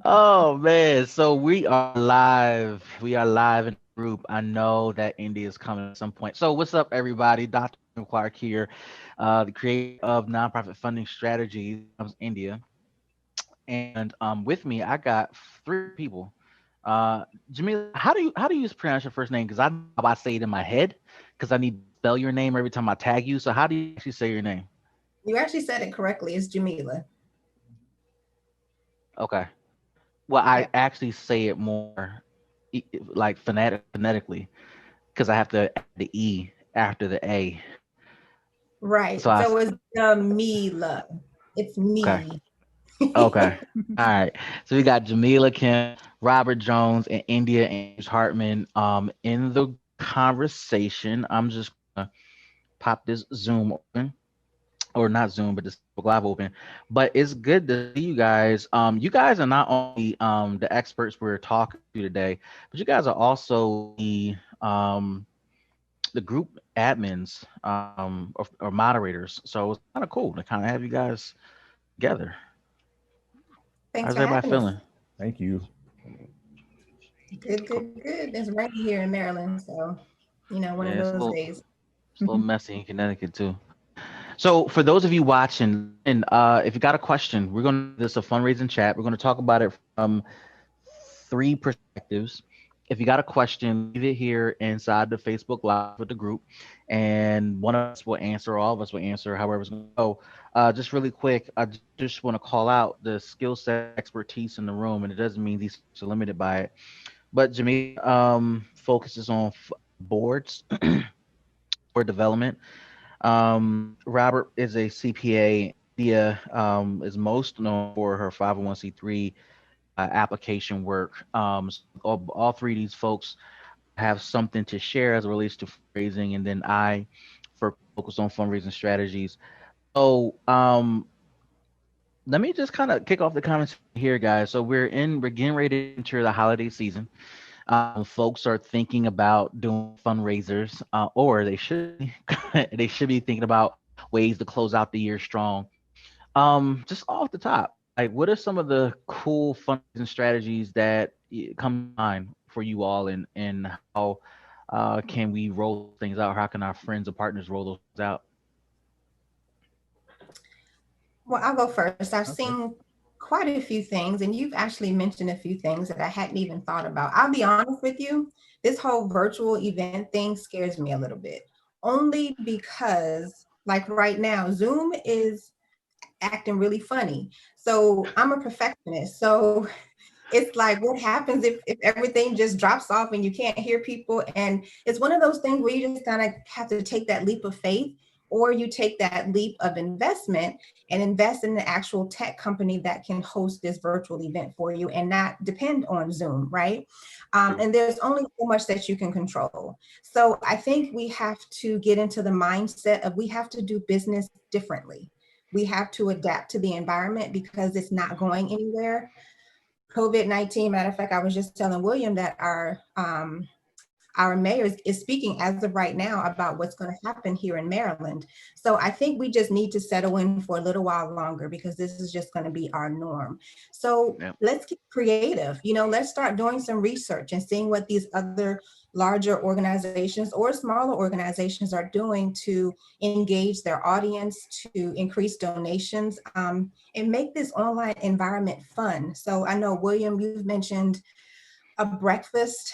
Oh man, so we are live. We are live in the group. I know that India is coming at some point. So what's up, everybody? Dr. Clark here, the creator of nonprofit funding strategies from India, and with me I got three people. Jamila, how do you pronounce your first name? Because I know how I say it in my head, because I need to spell your name every time I tag you. So how do you actually say your name? You actually said it correctly. It's Jamila. Okay. Well, I Yep. actually say it more like phonetically because I have to add the E after the A. Right. So So it's Jamila. It's okay, me. okay, all right. So we got Jamila Kim, Robert Jones, and India Andrews Hartman in the conversation. I'm just gonna pop this Zoom open, or not Zoom, but this Facebook Live open. But it's good to see you guys. You guys are not only the experts we're talking to today, but you guys are also the group admins or moderators. So it's kind of cool to kind of have you guys together. Thanks How's for everybody having us. feeling? Thank you. Good, Cool. good, good. It's rainy here in Maryland, so one of Yeah, those days. it's a little messy in Connecticut too. So for those of you watching, and if you got a question, we're gonna do this a fundraising chat. We're gonna talk about it from three perspectives. If you got a question, leave it here inside the Facebook Live with the group, and one of us will answer. All of us will answer, however it's going to go. Just really quick, I just want to call out the skill set expertise in the room, and it doesn't mean these folks are limited by it. But Jamila focuses on boards for development. Robert is a CPA. India is most known for her 501c3 application work. So all three of these folks have something to share as it relates to fundraising, and then I focus on fundraising strategies. So let me just kind of kick off the comments here, guys. So we're getting ready to enter the holiday season. Folks are thinking about doing fundraisers, or they should be. They should be thinking about ways to close out the year strong. Just off the top, like what are some of the cool fundraising strategies that come to mind for you all, and how can we roll those things out? How can our friends or partners roll those things out? Well, I'll go first. I've Okay. seen quite a few things, and you've actually mentioned a few things that I hadn't even thought about. I'll be honest with you, this whole virtual event thing scares me a little bit, only because, like right now, Zoom is acting really funny. So I'm a perfectionist. So it's like, what happens if everything just drops off and you can't hear people? And it's one of those things where you just kind of have to take that leap of faith, or you take that leap of investment and invest in the actual tech company that can host this virtual event for you and not depend on Zoom, right? True. And there's only so much that you can control. So I think we have to get into the mindset of we have to do business differently. We have to adapt to the environment because it's not going anywhere. COVID-19, matter of fact, I was just telling William that our mayor is speaking as of right now about what's going to happen here in Maryland. So I think we just need to settle in for a little while longer because this is just going to be our norm. So Yep. let's get creative. Let's start doing some research and seeing what these other larger organizations or smaller organizations are doing to engage their audience, to increase donations, and make this online environment fun. So I know, William, you've mentioned a breakfast.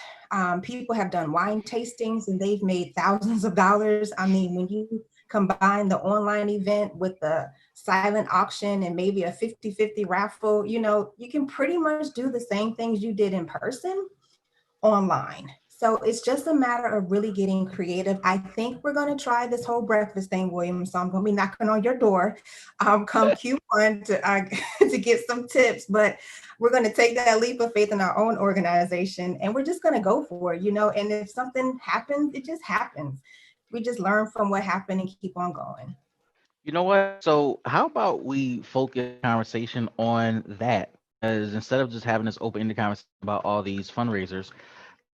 People have done wine tastings and they've made thousands of dollars. I mean, when you combine the online event with the silent auction and maybe a 50-50 raffle, you can pretty much do the same things you did in person online. So it's just a matter of really getting creative. I think we're going to try this whole breakfast thing, William. So I'm going to be knocking on your door come Q1 to get some tips. But we're going to take that leap of faith in our own organization and we're just going to go for it. And if something happens, it just happens. We just learn from what happened and keep on going. You know what? So how about we focus the conversation on that? As instead of just having this open-ended conversation about all these fundraisers,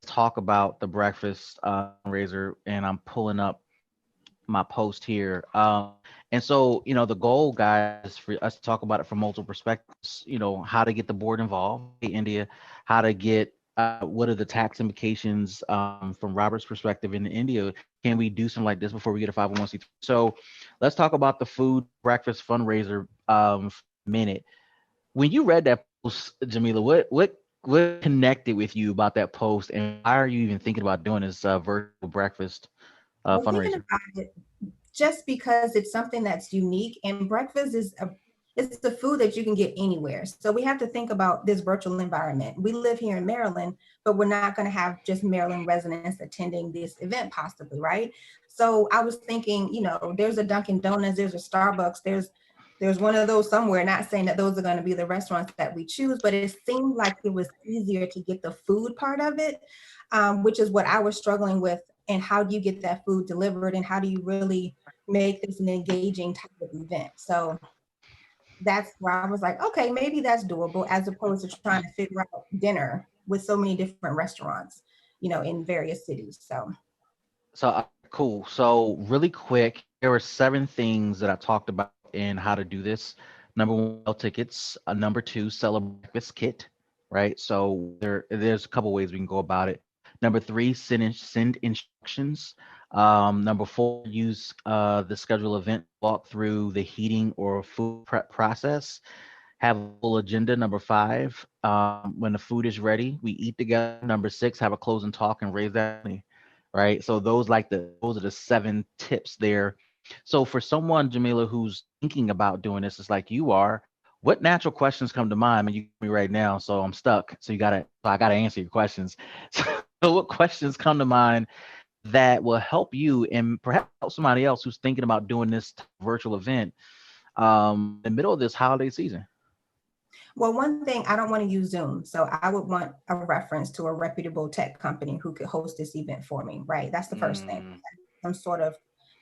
let's talk about the breakfast fundraiser. And I'm pulling up my post here. And so, the goal, guys, is for us to talk about it from multiple perspectives. How to get the board involved, hey, India, how to get what are the tax implications from Robert's perspective in India? Can we do something like this before we get a 501c3? So, let's talk about the food breakfast fundraiser for a minute. When you read that post, Jamila, what connected with you about that post, and why are you even thinking about doing this virtual breakfast Well, thinking fundraiser? about it, just because it's something that's unique, and breakfast is a it's a food that you can get anywhere. So we have to think about this virtual environment. We live here in Maryland, but we're not going to have just Maryland residents attending this event possibly, right? So I was thinking, there's a Dunkin' Donuts, there's a Starbucks, there's one of those somewhere. Not saying that those are going to be the restaurants that we choose, but it seemed like it was easier to get the food part of it, which is what I was struggling with. And how do you get that food delivered, and how do you really make this an engaging type of event? So that's where I was like, okay, maybe that's doable, as opposed to trying to figure out dinner with so many different restaurants, in various cities. So So cool. So really quick, there were 7 things that I talked about in how to do this. Number one, sell tickets. Number two, sell a breakfast kit. Right. So there's a couple ways we can go about it. Number three, send instructions. Number four, use the schedule event, walk through the heating or food prep process. Have a full agenda. Number five, when the food is ready, we eat together. Number six, have a closing talk and raise that money. Right. So those are the 7 tips there. So for someone, Jamila, who's thinking about doing this, it's like you are. What natural questions come to mind? I mean, you me right now, so I'm stuck. I gotta answer your questions. So what questions come to mind that will help you and perhaps help somebody else who's thinking about doing this virtual event in the middle of this holiday season? well, one thing, I don't want to use Zoom. So I would want a reference to a reputable tech company who could host this event for me, right? That's the first thing. Mm,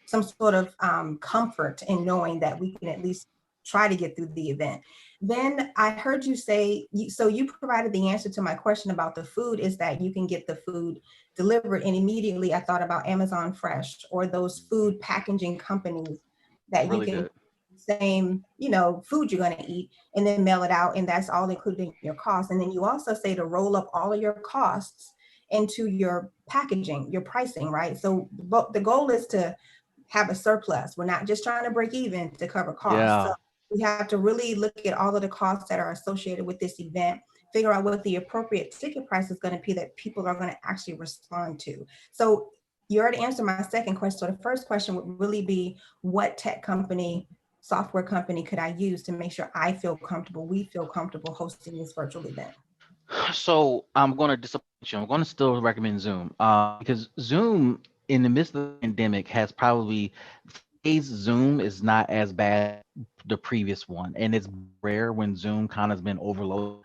Some sort of comfort in knowing that we can at least try to get through the event. Then I heard you say, so you provided the answer to my question about the food, is that you can get the food delivered. And immediately I thought about Amazon Fresh or those food packaging companies that you really can good. same, food you're going to eat, and then mail it out. And that's all included in your cost. And then you also say to roll up all of your costs into your packaging, your pricing, right? So the goal is to have a surplus. We're not just trying to break even to cover costs. So Yeah. we have to really look at all of the costs that are associated with this event, figure out what the appropriate ticket price is going to be that people are going to actually respond to. So you already answered my second question. So the first question would really be, what tech company, software company could I use to make sure I feel comfortable, we feel comfortable hosting this virtual event? So I'm going to disappoint you. I'm going to still recommend Zoom because Zoom, in the midst of the pandemic, has probably today's Zoom is not as bad as the previous one, and it's rare when Zoom kind of has been overloaded.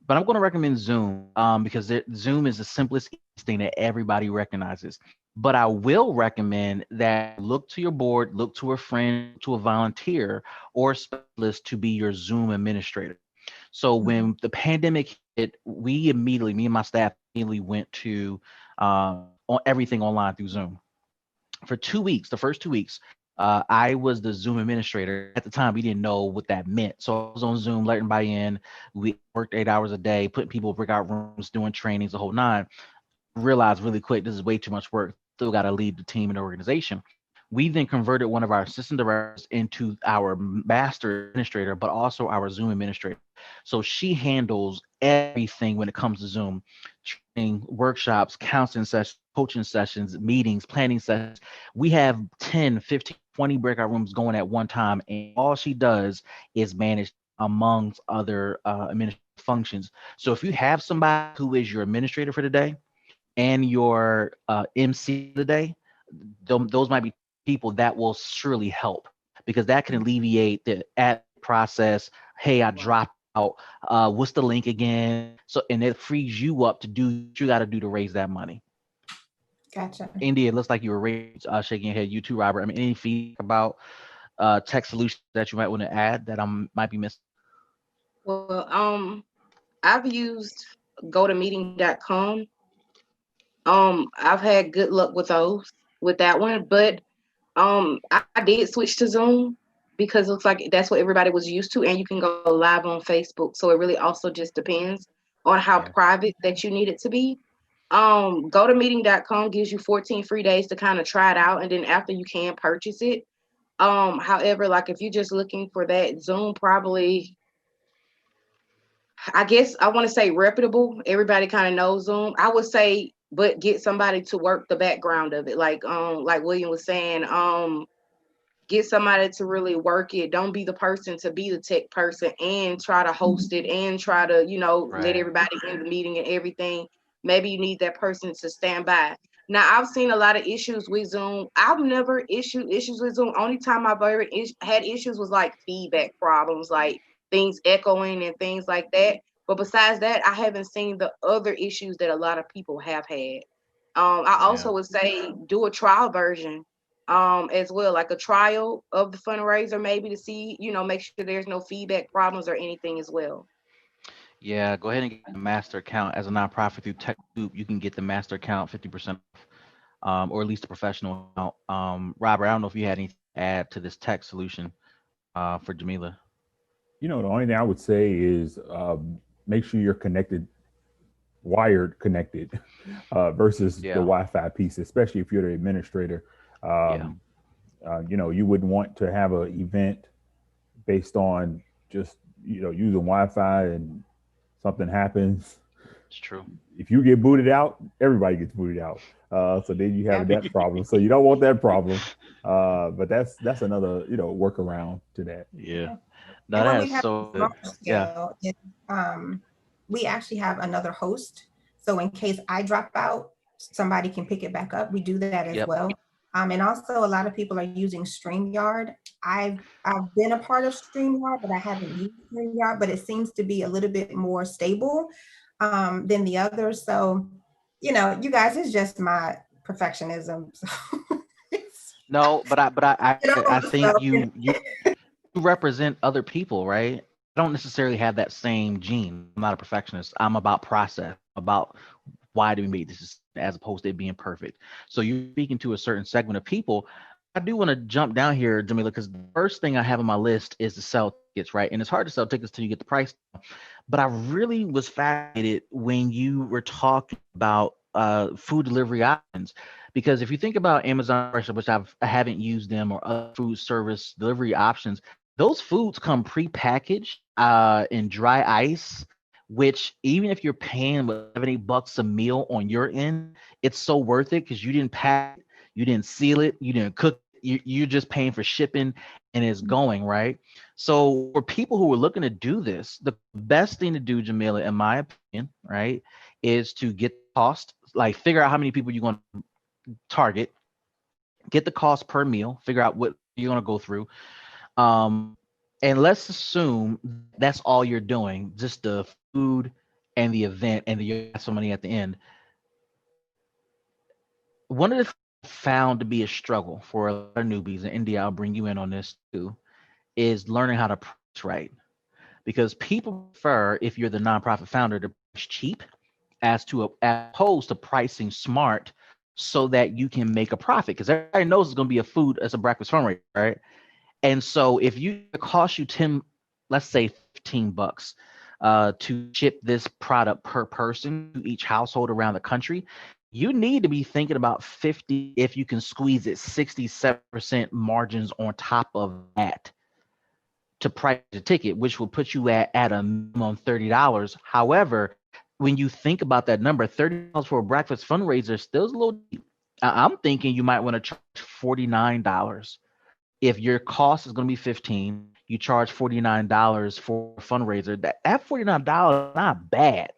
But I'm going to recommend Zoom because Zoom is the simplest easiest thing that everybody recognizes. But I will recommend that look to your board, look to a friend, to a volunteer, or a specialist to be your Zoom administrator. So Mhm. when the pandemic hit, we immediately, me and my staff immediately went to on everything online through Zoom for 2 weeks. The first 2 weeks, I was the Zoom administrator. At the time, we didn't know what that meant. So I was on Zoom, letting everybody in. We worked 8 hours a day, putting people in breakout rooms, doing trainings, the whole nine. Realized really quick this is way too much work. Still got to lead the team and the organization. We then converted one of our assistant directors into our master administrator, but also our Zoom administrator. So she handles everything when it comes to Zoom, training, workshops, counseling sessions, coaching sessions, meetings, planning sessions. We have 10, 15, 20 breakout rooms going at one time. And all she does is manage amongst other administrative functions. So if you have somebody who is your administrator for the day, and your MC of the day, those might be people that will surely help because that can alleviate the ad process. Hey, I dropped out. What's the link again? So, and it frees you up to do what you got to do to raise that money. Gotcha. India, it looks like you were shaking your head. You too, Robert. I mean, any feedback about tech solutions that you might want to add that I might be missing? Well, I've used GoToMeeting.com. I've had good luck with that one, but I did switch to Zoom because it looks like that's what everybody was used to, and you can go live on Facebook. So it really also just depends on how Yeah. private that you need it to be. GoToMeeting.com gives you 14 free days to kind of try it out, and then after you can purchase it. However, like if you're just looking for that, Zoom probably, I guess I want to say reputable. Everybody kind of knows Zoom. I would say, but get somebody to work the background of it. Like William was saying, get somebody to really work it. Don't be the person to be the tech person and try to host it and try to, let Right. everybody in the meeting and everything. Maybe you need that person to stand by. Now, I've seen a lot of issues with Zoom. I've never issued issues with Zoom. Only time I've ever had issues was like feedback problems, like things echoing and things like that. But besides that, I haven't seen the other issues that a lot of people have had. I Yeah. also would say do a trial version as well, like a trial of the fundraiser, maybe to see, make sure there's no feedback problems or anything as well. Yeah. Go ahead and get a master account as a nonprofit through TechSoup. You can get the master account 50% off, or at least a professional account. Robert, I don't know if you had anything to add to this tech solution for Jamila. The only thing I would say is make sure you're connected, wired connected, versus the Yeah. Wi-Fi piece, especially if you're the administrator. Yeah. Um, you wouldn't want to have an event based on just using Wi-Fi and something happens. It's true. If you get booted out, everybody gets booted out. So then you have Yeah. that problem. So you don't want that problem. But that's another workaround to that. Yeah. No, And when that's we have so good. smaller Yeah. scale, we actually have another host. So in case I drop out, somebody can pick it back up. We do that as Yep. well. And also a lot of people are using StreamYard. I've been a part of StreamYard, but I haven't used StreamYard, but it seems to be a little bit more stable than the others. So, you guys, it's just my perfectionism. So No, I think so, you represent other people, right? I don't necessarily have that same gene. I'm not a perfectionist. I'm about process, about why do we make this as opposed to it being perfect. So you're speaking to a certain segment of people. I do want to jump down here, Jamila, because the first thing I have on my list is to sell tickets, right? And it's hard to sell tickets till you get the price. But I really was fascinated when you were talking about food delivery options, because if you think about Amazon Fresh, which I haven't used them, or other food service delivery options, those foods come prepackaged in dry ice, which even if you're paying what, $70 a meal on your end, it's so worth it because you didn't pack it, you didn't seal it, you didn't cook it, you're just paying for shipping and it's going, right? So for people who are looking to do this, the best thing to do, Jamila, in my opinion, right, is to get cost, like figure out how many people you're going to target, get the cost per meal, figure out what you're going to go through. Um, and let's assume that's all you're doing, just the food and the event, and you have some money at the end. One of the things I found to be a struggle for a lot of newbies, and India, I'll bring you in on this too, is learning how to price right. Because people prefer, if you're the nonprofit founder, to price cheap as opposed to pricing smart so that you can make a profit. Because everybody knows it's going to be a food as a breakfast fundraiser, right? And so if you it costs you 10, let's say $15 to ship this product per person to each household around the country, you need to be thinking about 50, if you can squeeze it, 67% margins on top of that to price the ticket, which will put you at a minimum $30. However, when you think about that number, $30 for a breakfast fundraiser still is a little deep. I'm thinking you might want to charge $49. If your cost is going to be 15, you charge $49 for a fundraiser. That $49 is not bad.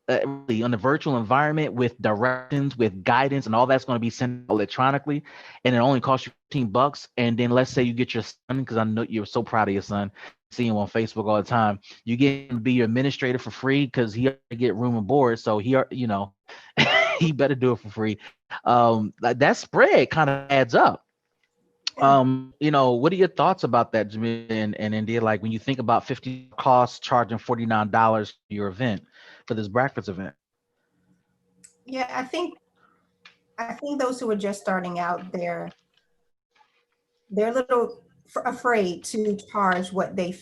Really, on the virtual environment with directions, with guidance, and all that's going to be sent electronically, and it only costs you $15. And then let's say you get your son, because I know you're so proud of your son, see him on Facebook all the time. You get him to be your administrator for free because he get room and board, so he better do it for free. Like that spread kind of adds up. What are your thoughts about that, Jamil and India? Like when you think about 50 costs, charging $49 for your event, for this breakfast event. yeah, I think those who are just starting out there, they're a little afraid to charge what they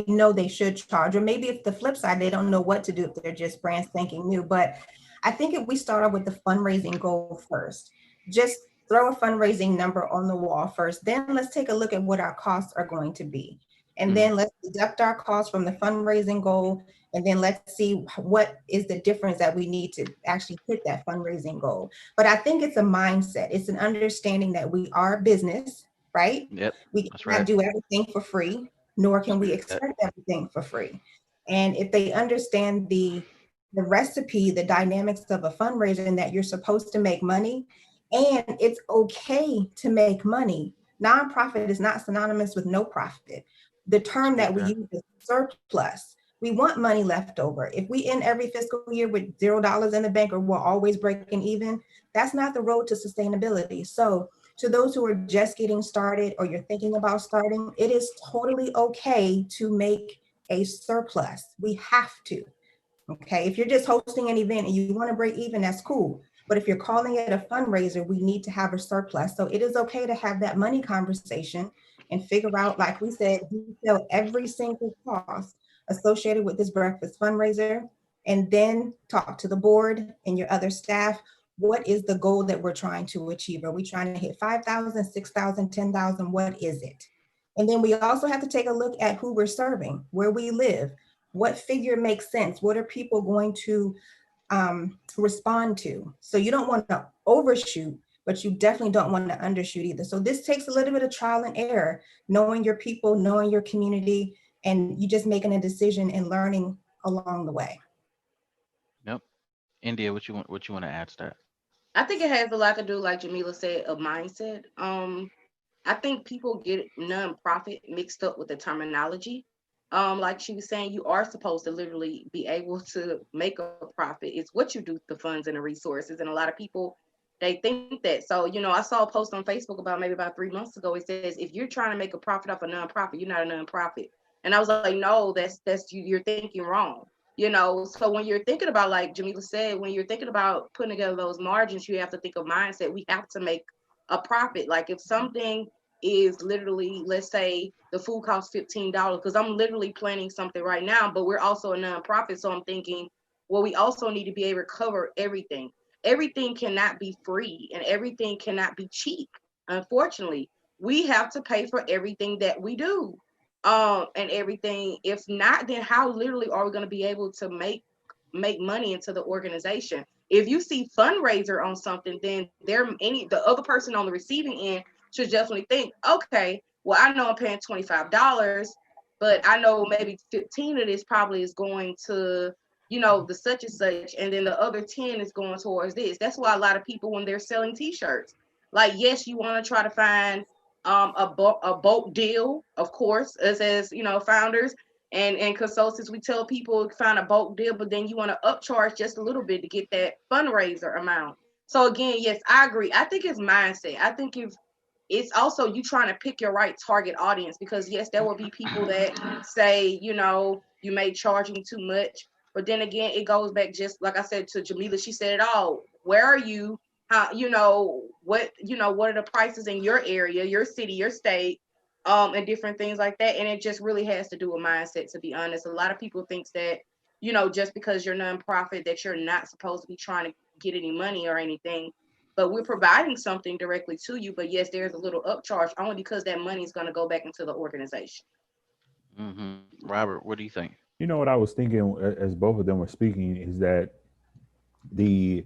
know they should charge, or maybe if the flip side, they don't know what to do if they're just brand spanking new. But I think if we start off with the fundraising goal first, just throw a fundraising number on the wall first, then let's take a look at what our costs are going to be. And then let's deduct our costs from the fundraising goal. And then let's see what is the difference that we need to actually hit that fundraising goal. But I think it's a mindset. It's an understanding that we are a business, right? Yep. We That's cannot right. do everything for free, nor can we Yep. expect everything for free. And if they understand the recipe, the dynamics of a fundraiser, and that you're supposed to make money, and it's okay to make money. Nonprofit is not synonymous with no profit. The term Speak that we that. use is surplus. We want money left over. If we end every fiscal year with $0 in the bank, or we're always breaking even, that's not the road to sustainability. So to those who are just getting started, or you're thinking about starting, it is totally okay to make a surplus. We have to. Okay. If you're just hosting an event and you want to break even, that's cool. But if you're calling it a fundraiser, we need to have a surplus. So it is okay to have that money conversation and figure out, like we said, detail every single cost associated with this breakfast fundraiser, and then talk to the board and your other staff. What is the goal that we're trying to achieve? Are we trying to hit 5,000, 6,000, 10,000? What is it? And then we also have to take a look at who we're serving, where we live, what figure makes sense, what are people going to respond to. So you don't want to overshoot, but you definitely don't want to undershoot either. So this takes a little bit of trial and error, knowing your people, knowing your community, and you just making a decision and learning along the way. Yep. India, what you want to add to that? I think it has a lot to do, like Jamila said, a mindset. I think people get nonprofit mixed up with the terminology. Like she was saying, you are supposed to literally be able to make a profit. It's what you do with the funds and the resources. And a lot of people, they think that. So, I saw a post on Facebook about 3 months ago. It says, if you're trying to make a profit off a nonprofit, you're not a nonprofit. And I was like, no, that's you. You're thinking wrong. So when you're thinking about, like Jamila said, when you're thinking about putting together those margins, you have to think of mindset. We have to make a profit. Like if something is literally, let's say the food costs $15, because I'm literally planning something right now, but we're also a nonprofit. So I'm thinking, well, we also need to be able to cover everything. Everything cannot be free and everything cannot be cheap. Unfortunately, we have to pay for everything that we do. And everything. If not, then how literally are we going to be able to make money into the organization? If you see fundraiser on something, then the other person on the receiving end should definitely think, okay, well, I know I'm paying $25, but I know maybe 15 of this probably is going to, the such and such, and then the other 10 is going towards this. That's why a lot of people, when they're selling t-shirts, like, yes, you want to try to find a bulk deal, of course, as founders and consultants, we tell people find a bulk deal, but then you want to upcharge just a little bit to get that fundraiser amount. So again, yes, I agree. I think it's mindset. I think if it's also you trying to pick your right target audience, because yes, there will be people that say, you may charging too much. But then again, it goes back, just like I said to Jamila, she said it all. Where are you? How, what are the prices in your area, your city, your state, and different things like that. And it just really has to do with mindset, to be honest. A lot of people thinks that, just because you're nonprofit, that you're not supposed to be trying to get any money or anything, but we're providing something directly to you. But yes, there's a little upcharge only because that money is going to go back into the organization. Robert, what do you think? You know what I was thinking as both of them were speaking is that the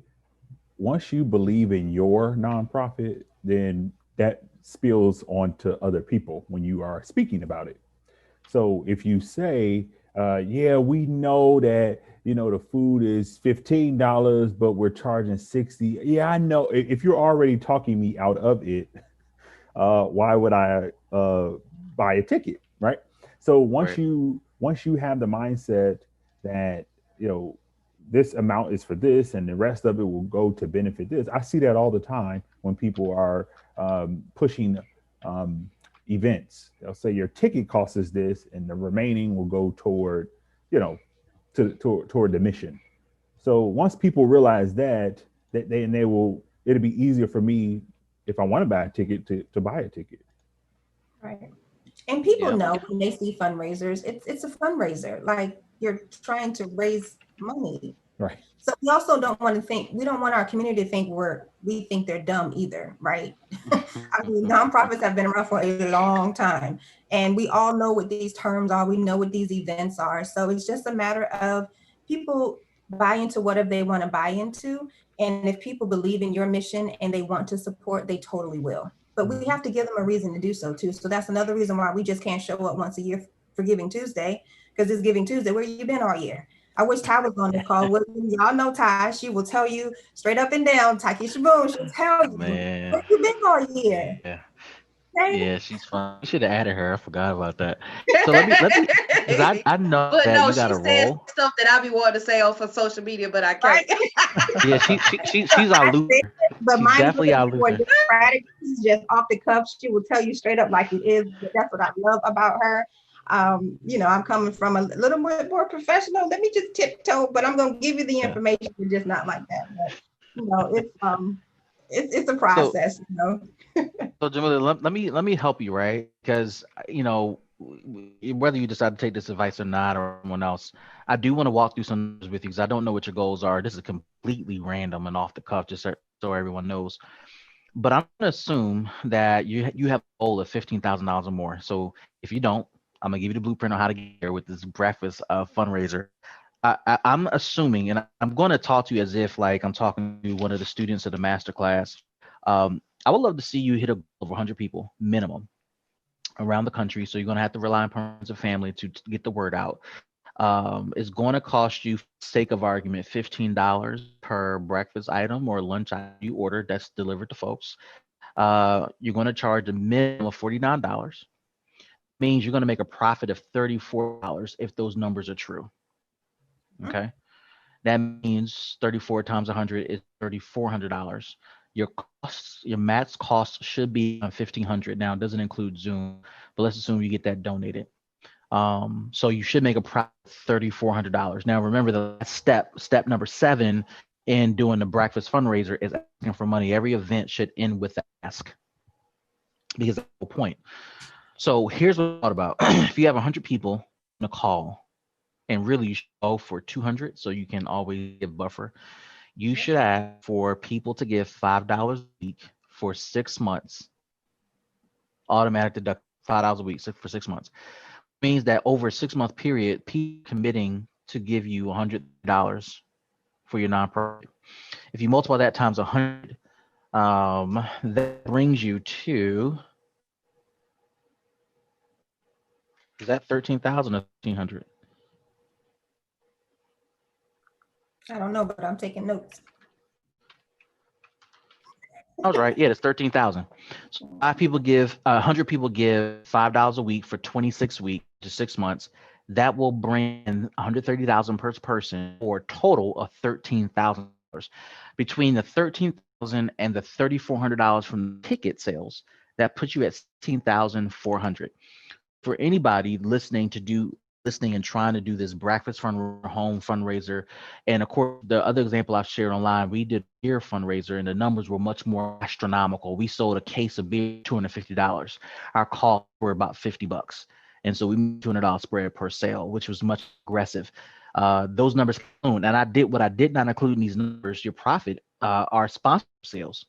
once you believe in your nonprofit, then that spills onto other people when you are speaking about it. So if you say, yeah, we know that the food is $15, but we're charging 60. Yeah, I know. If you're already talking me out of it, why would I buy a ticket, right? So Right. once you have the mindset that you know this amount is for this and the rest of it will go to benefit this. I see that all the time when people are pushing um, events. They'll say your ticket cost is this, and the remaining will go toward you know toward the mission. So once people realize that they will it'll be easier for me if I want to buy a ticket to buy a ticket. Right. And people Yep. know when they see fundraisers, it's a fundraiser. Like you're trying to raise money. Right. So we also don't want to think, we don't want our community to think we think they're dumb either, right? I mean, nonprofits have been around for a long time, and we all know what these terms are. We know what these events are. So it's just a matter of people buy into whatever they want to buy into. And if people believe in your mission and they want to support, they totally will. But we have to give them a reason to do so too. So that's another reason why we just can't show up once a year for Giving Tuesday, because it's Giving Tuesday. Where you been all year? I wish Ty was on the call. Well, y'all know Ty. She will tell you straight up and down. Takisha Boone, she'll tell you where Man. you been all year. Yeah. Okay? Yeah, she's fun. We should have added her. I forgot about that. So let me, because I know But that no, you got she a says role. stuff that I be wanting to say on for social media, but I can't. Yeah, she's our I said Luther. it, but She's mine is a definitely our little more Luther. democratic. She's just off the cuff. She will tell you straight up like it is. But that's what I love about her. I'm coming from a little more professional. Let me just tiptoe, but I'm gonna give you the Yeah. information, but just not like that. But it's a So process. so Jamila, let me help you, right? Because whether you decide to take this advice or not, or someone else, I do want to walk through some numbers with you because I don't know what your goals are. This is completely random and off the cuff, just so everyone knows. But I'm gonna assume that you have a goal of $15,000 or more. So if you don't, I'm gonna give you the blueprint on how to get there with this breakfast fundraiser. I'm assuming, and I'm going to talk to you as if like I'm talking to one of the students of the master class. I would love to see you hit a goal of 100 people minimum around the country. So you're going to have to rely on friends and family to get the word out. It's going to cost you, for sake of argument, $15 per breakfast item or lunch item you order that's delivered to folks. You're going to charge a minimum of $49. Means you're going to make a profit of $34 if those numbers are true. Okay. That means 34 times 100 is $3,400. Your costs, your max cost should be on 1,500. Now it doesn't include Zoom, but let's assume you get that donated. So you should make a profit of $3,400. Now remember the last step number 7 in doing the breakfast fundraiser is asking for money. Every event should end with the ask because that's the whole point. So here's what I thought about. If you have 100 people on a call, and really you should go for 200 so you can always give buffer. You should ask for people to give $5 a week for 6 months, automatic deduct $5 a week for 6 months. Means that over a 6 month period, people committing to give you $100 for your nonprofit. If you multiply that times 100, that brings you to, is that 13,000 or 1,300? I don't know, but I'm taking notes. I was right. Yeah, it's 13,000. So 100 people give $5 a week for 26 weeks to 6 months. That will bring in 130,000 per person, or a total of $13,000. Between the 13,000 and the $3,400 from ticket sales, that puts you at 16,400. For anybody listening and trying to do this breakfast fund home fundraiser, and of course the other example I've shared online, we did a beer fundraiser and the numbers were much more astronomical. We sold a case of beer $250. Our costs were about $50, and so we made $200 spread per sale, which was much aggressive. Those numbers, and what I did not include in these numbers, your profit, are sponsor sales,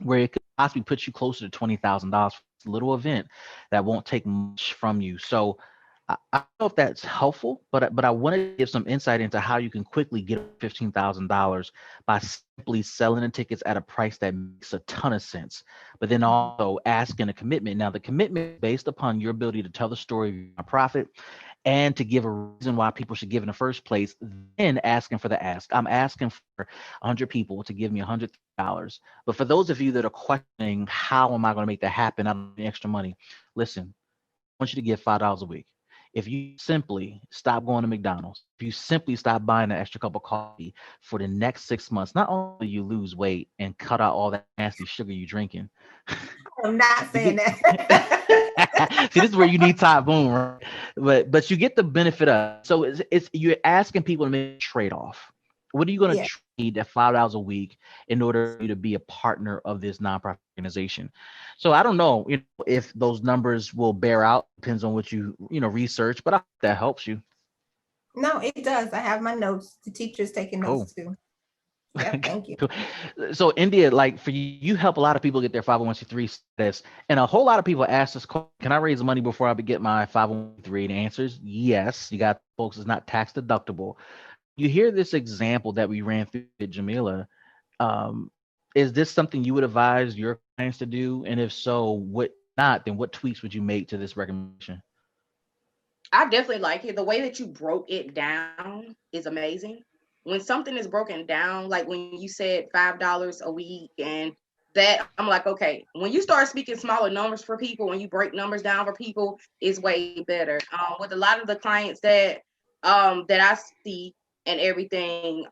where it could possibly put you closer to $20,000 for this little event that won't take much from you. So I don't know if that's helpful, but I want to give some insight into how you can quickly get $15,000 by simply selling the tickets at a price that makes a ton of sense. But then also asking a commitment. Now the commitment is based upon your ability to tell the story of your nonprofit and to give a reason why people should give in the first place. Then asking for the ask. I'm asking for 100 people to give me $100. But for those of you that are questioning how am I going to make that happen, I don't have any extra money. Listen, I want you to give $5 a week. If you simply stop going to McDonald's, if you simply stop buying an extra cup of coffee for the next 6 months, not only do you lose weight and cut out all that nasty sugar you're drinking. I'm not saying that. See, this is where you need Ty Boom, right? But you get the benefit of. So it's you're asking people to make a trade-off. What are you going to Yeah. trade at $5 a week in order for you to be a partner of this nonprofit organization? So I don't know, if those numbers will bear out. Depends on what research, but I hope that helps you. No, it does. I have my notes. The teacher's taking Cool. notes too. Yep, thank you. Cool. So India, like for you, you help a lot of people get their 501c3 status, and a whole lot of people ask this question: can I raise money before I get my 501c3? The answer is yes. You got folks, it's not tax deductible. You hear this example that we ran through with Jamila. Um, is this something you would advise your clients to do? And if so, what not? Then what tweaks would you make to this recommendation? I definitely like it. The way that you broke it down is amazing. When something is broken down, like when you said $5 a week and that, I'm like, okay, when you start speaking smaller numbers for people, when you break numbers down for people, it's way better. With a lot of the clients that I see and everything,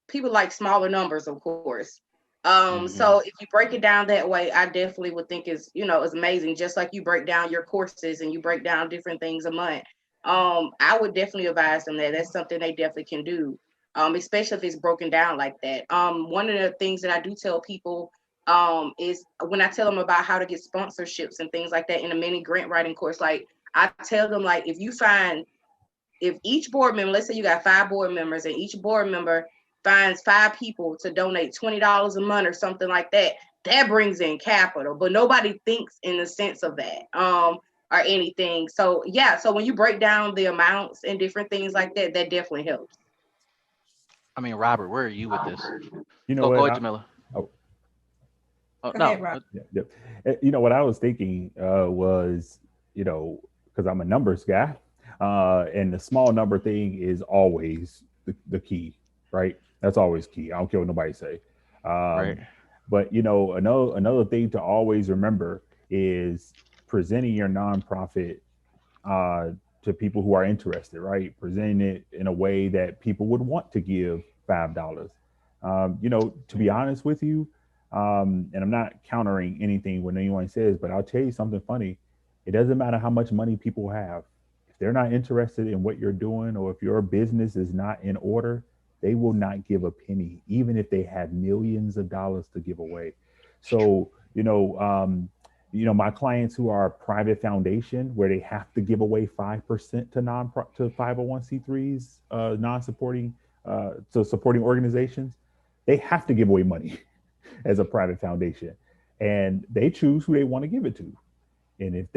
people like smaller numbers, of course. Hmm. So if you break it down that way, I definitely would think is amazing. Just like you break down your courses and you break down different things a month. I would definitely advise them that that's something they definitely can do. Especially if it's broken down like that. One of the things that I do tell people is when I tell them about how to get sponsorships and things like that in a mini grant writing course, like I tell them, like, if each board member, let's say you got 5 board members, and each board member finds 5 people to donate $20 a month or something like that, that brings in capital. But nobody thinks in the sense of that, or anything. So yeah, so when you break down the amounts and different things like that, that definitely helps. I mean, Robert, where are you with this? You know Go what? ahead, Jamila. Oh, Oh Go ahead, no. Rob. yeah, yeah. You know what I was thinking was, because I'm a numbers guy, and the small number thing is always the key, right? That's always key. I don't care what nobody say. Right. Um, but another thing to always remember is presenting your nonprofit uh, to people who are interested, right? Presenting it in a way that people would want to give $5. To be honest with you, and I'm not countering anything when anyone says, but I'll tell you something funny. It doesn't matter how much money people have. If they're not interested in what you're doing, or if your business is not in order, they will not give a penny, even if they have millions of dollars to give away. It's true. So, my clients who are a private foundation where they have to give away 5% to 501c3s, non-supporting to supporting organizations, they have to give away money as a private foundation, and they choose who they want to give it to. And if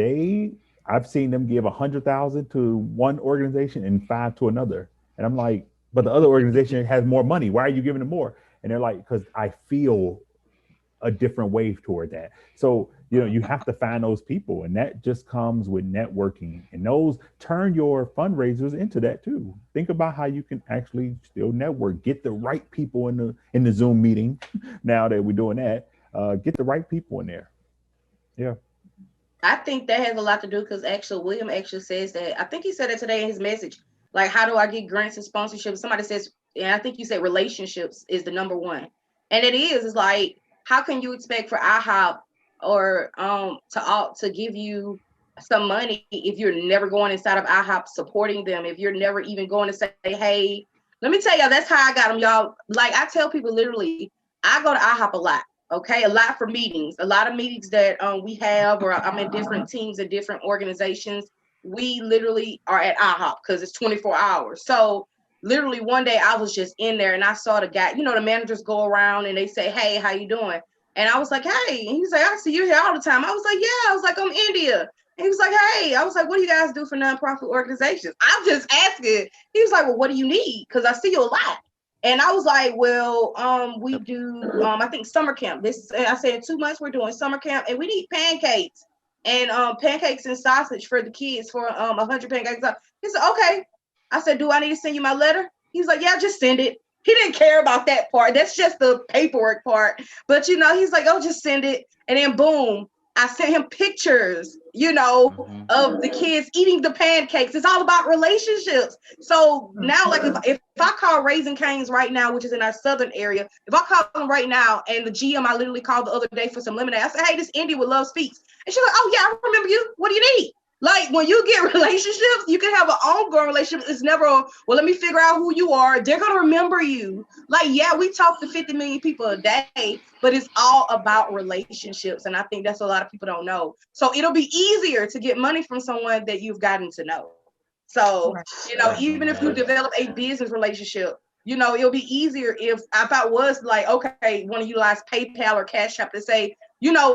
I've seen them give 100,000 to one organization and 5 to another, and I'm like, but the other organization has more money. Why are you giving them more? And they're like, because I feel a different wave toward that. So, you have to find those people, and that just comes with networking. And those turn your fundraisers into that too. Think about how you can actually still network, get the right people in the Zoom meeting. Now that we're doing that, get the right people in there. Yeah. I think that has a lot to do because actually William actually says that. I think he said it today in his message. Like, how do I get grants and sponsorships? Somebody says, and I think you said relationships is the number one. And it is. It's like, how can you expect for IHOP or to give you some money if you're never going inside of IHOP supporting them, if you're never even going to say, hey, let me tell y'all, that's how I got them, y'all. Like, I tell people literally, I go to IHOP a lot. Okay, a lot for meetings, a lot of meetings that we have, or I'm in different teams and different organizations. We literally are at IHOP because it's 24 hours. So literally one day I was just in there and I saw the guy, the managers go around and they say, hey, how you doing? And I was like, hey, and he was like, I see you here all the time. I was like, yeah, I was like, I'm India. And he was like, hey, I was like, what do you guys do for nonprofit organizations? I'm just asking. He was like, well, what do you need? Because I see you a lot. And I was like, well, we do, I think summer camp. I said in 2 months we're doing summer camp, and we need pancakes and pancakes and sausage for the kids for 100 pancakes. He said, okay. I said, do I need to send you my letter? He's like, yeah, just send it. He didn't care about that part. That's just the paperwork part. But he's like, oh, just send it. And then boom, I sent him pictures, Hmm. of the kids eating the pancakes. It's all about relationships. So now, like, if I call Raising Cane's right now, which is in our southern area, if I call them right now, and the GM I literally called the other day for some lemonade, I said, hey, this India would love speaks. And she's like, oh yeah, I remember you. What do you need? Like when you get relationships, you can have an ongoing relationship. It's never, well, let me figure out who you are. They're going to remember you. Like, yeah, we talk to 50 million people a day, but it's all about relationships. And I think that's a lot of people don't know. So it'll be easier to get money from someone that you've gotten to know. So, Right. even if you develop a business relationship, it'll be easier if I was like, okay, want to utilize PayPal or Cash App to say,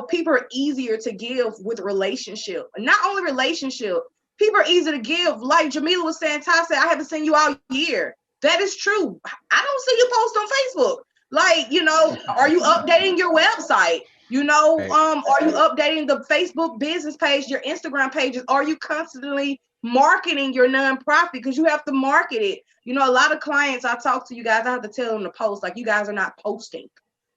people are easier to give with relationship. Not only relationship, people are easy to give. Like Jamila was saying, Ty said, I haven't seen you all year. That is true. I don't see you post on Facebook. Like, are you updating your website? Right. Are you updating the Facebook business page, your Instagram pages? Are you constantly marketing your nonprofit? Because you have to market it. A lot of clients I talk to, you guys, I have to tell them to post. Like, you guys are not posting.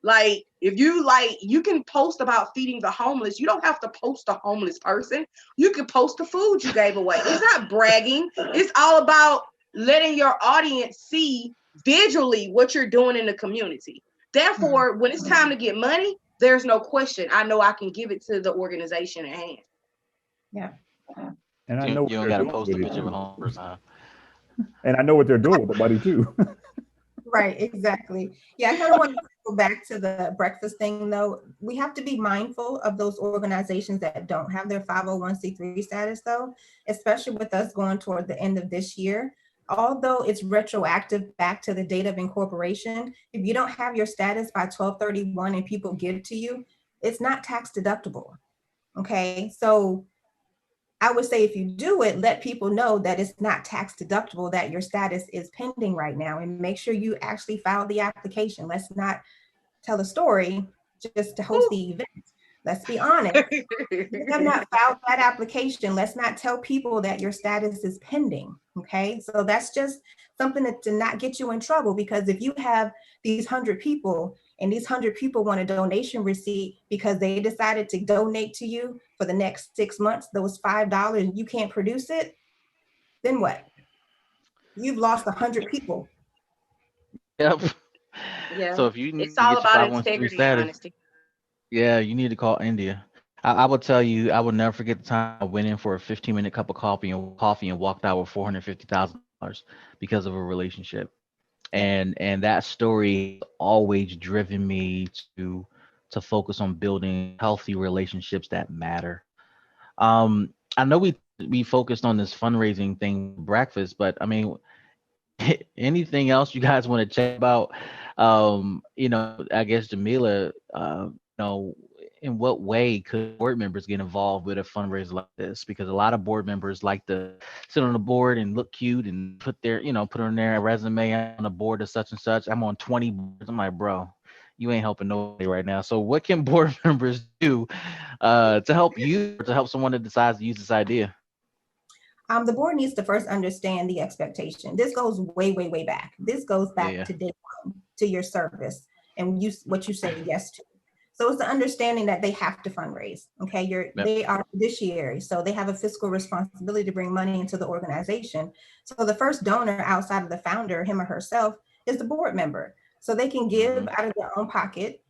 Like, if you can post about feeding the homeless. You don't have to post a homeless person. You can post the food you gave away. It's not bragging. It's all about letting your audience see visually what you're doing in the community. Therefore, when it's time to get money, there's no question. I know I can give it to the organization at hand. Yeah. And I You, know you what don't they're got to doing post a with it picture of a too. homeless person. Huh? And I know what they're doing with the money too. Right, exactly. Yeah, I kind of want to go back to the breakfast thing though. We have to be mindful of those organizations that don't have their 501c3 status though, especially with us going toward the end of this year. Although it's retroactive back to the date of incorporation, if you don't have your status by 12/31 and people give to you, it's not tax deductible. Okay, so I would say if you do it, let people know that it's not tax deductible, that your status is pending right now, and make sure you actually file the application. Let's not tell a story just to host the event. Let's be honest. You have not filed that application. Let's not tell people that your status is pending. Okay. So that's just something to not get you in trouble, because if you have these 100 people and these 100 people want a donation receipt because they decided to donate to you for the next 6 months, those $5, and you can't produce it, then what? You've lost 100 people. Yep. Yeah. So if you It's need to all get your about 501c3 integrity and status, honesty. yeah, you need to call India. I will tell you, I will never forget the time I went in for a 15-minute cup of coffee and walked out with $450,000 because of a relationship. Yeah. And that story has always driven me to focus on building healthy relationships that matter. I know we focused on this fundraising thing breakfast, but I mean, anything else you guys want to chat about? I guess Jamila, in what way could board members get involved with a fundraiser like this? Because a lot of board members like to sit on the board and look cute and put on their resume on the board of such and such. I'm on 20 boards. I'm like, bro, you ain't helping nobody right now. So what can board members do to help you or to help someone that decides to use this idea? The board needs to first understand the expectation. This goes way, way, way back. This goes back Yeah. to day one, to your service and what you say yes to. So it's the understanding that they have to fundraise. Okay, Yep. they are fiduciary, so they have a fiscal responsibility to bring money into the organization. So the first donor outside of the founder, him or herself, is the board member. So they can give Hmm. out of their own pocket.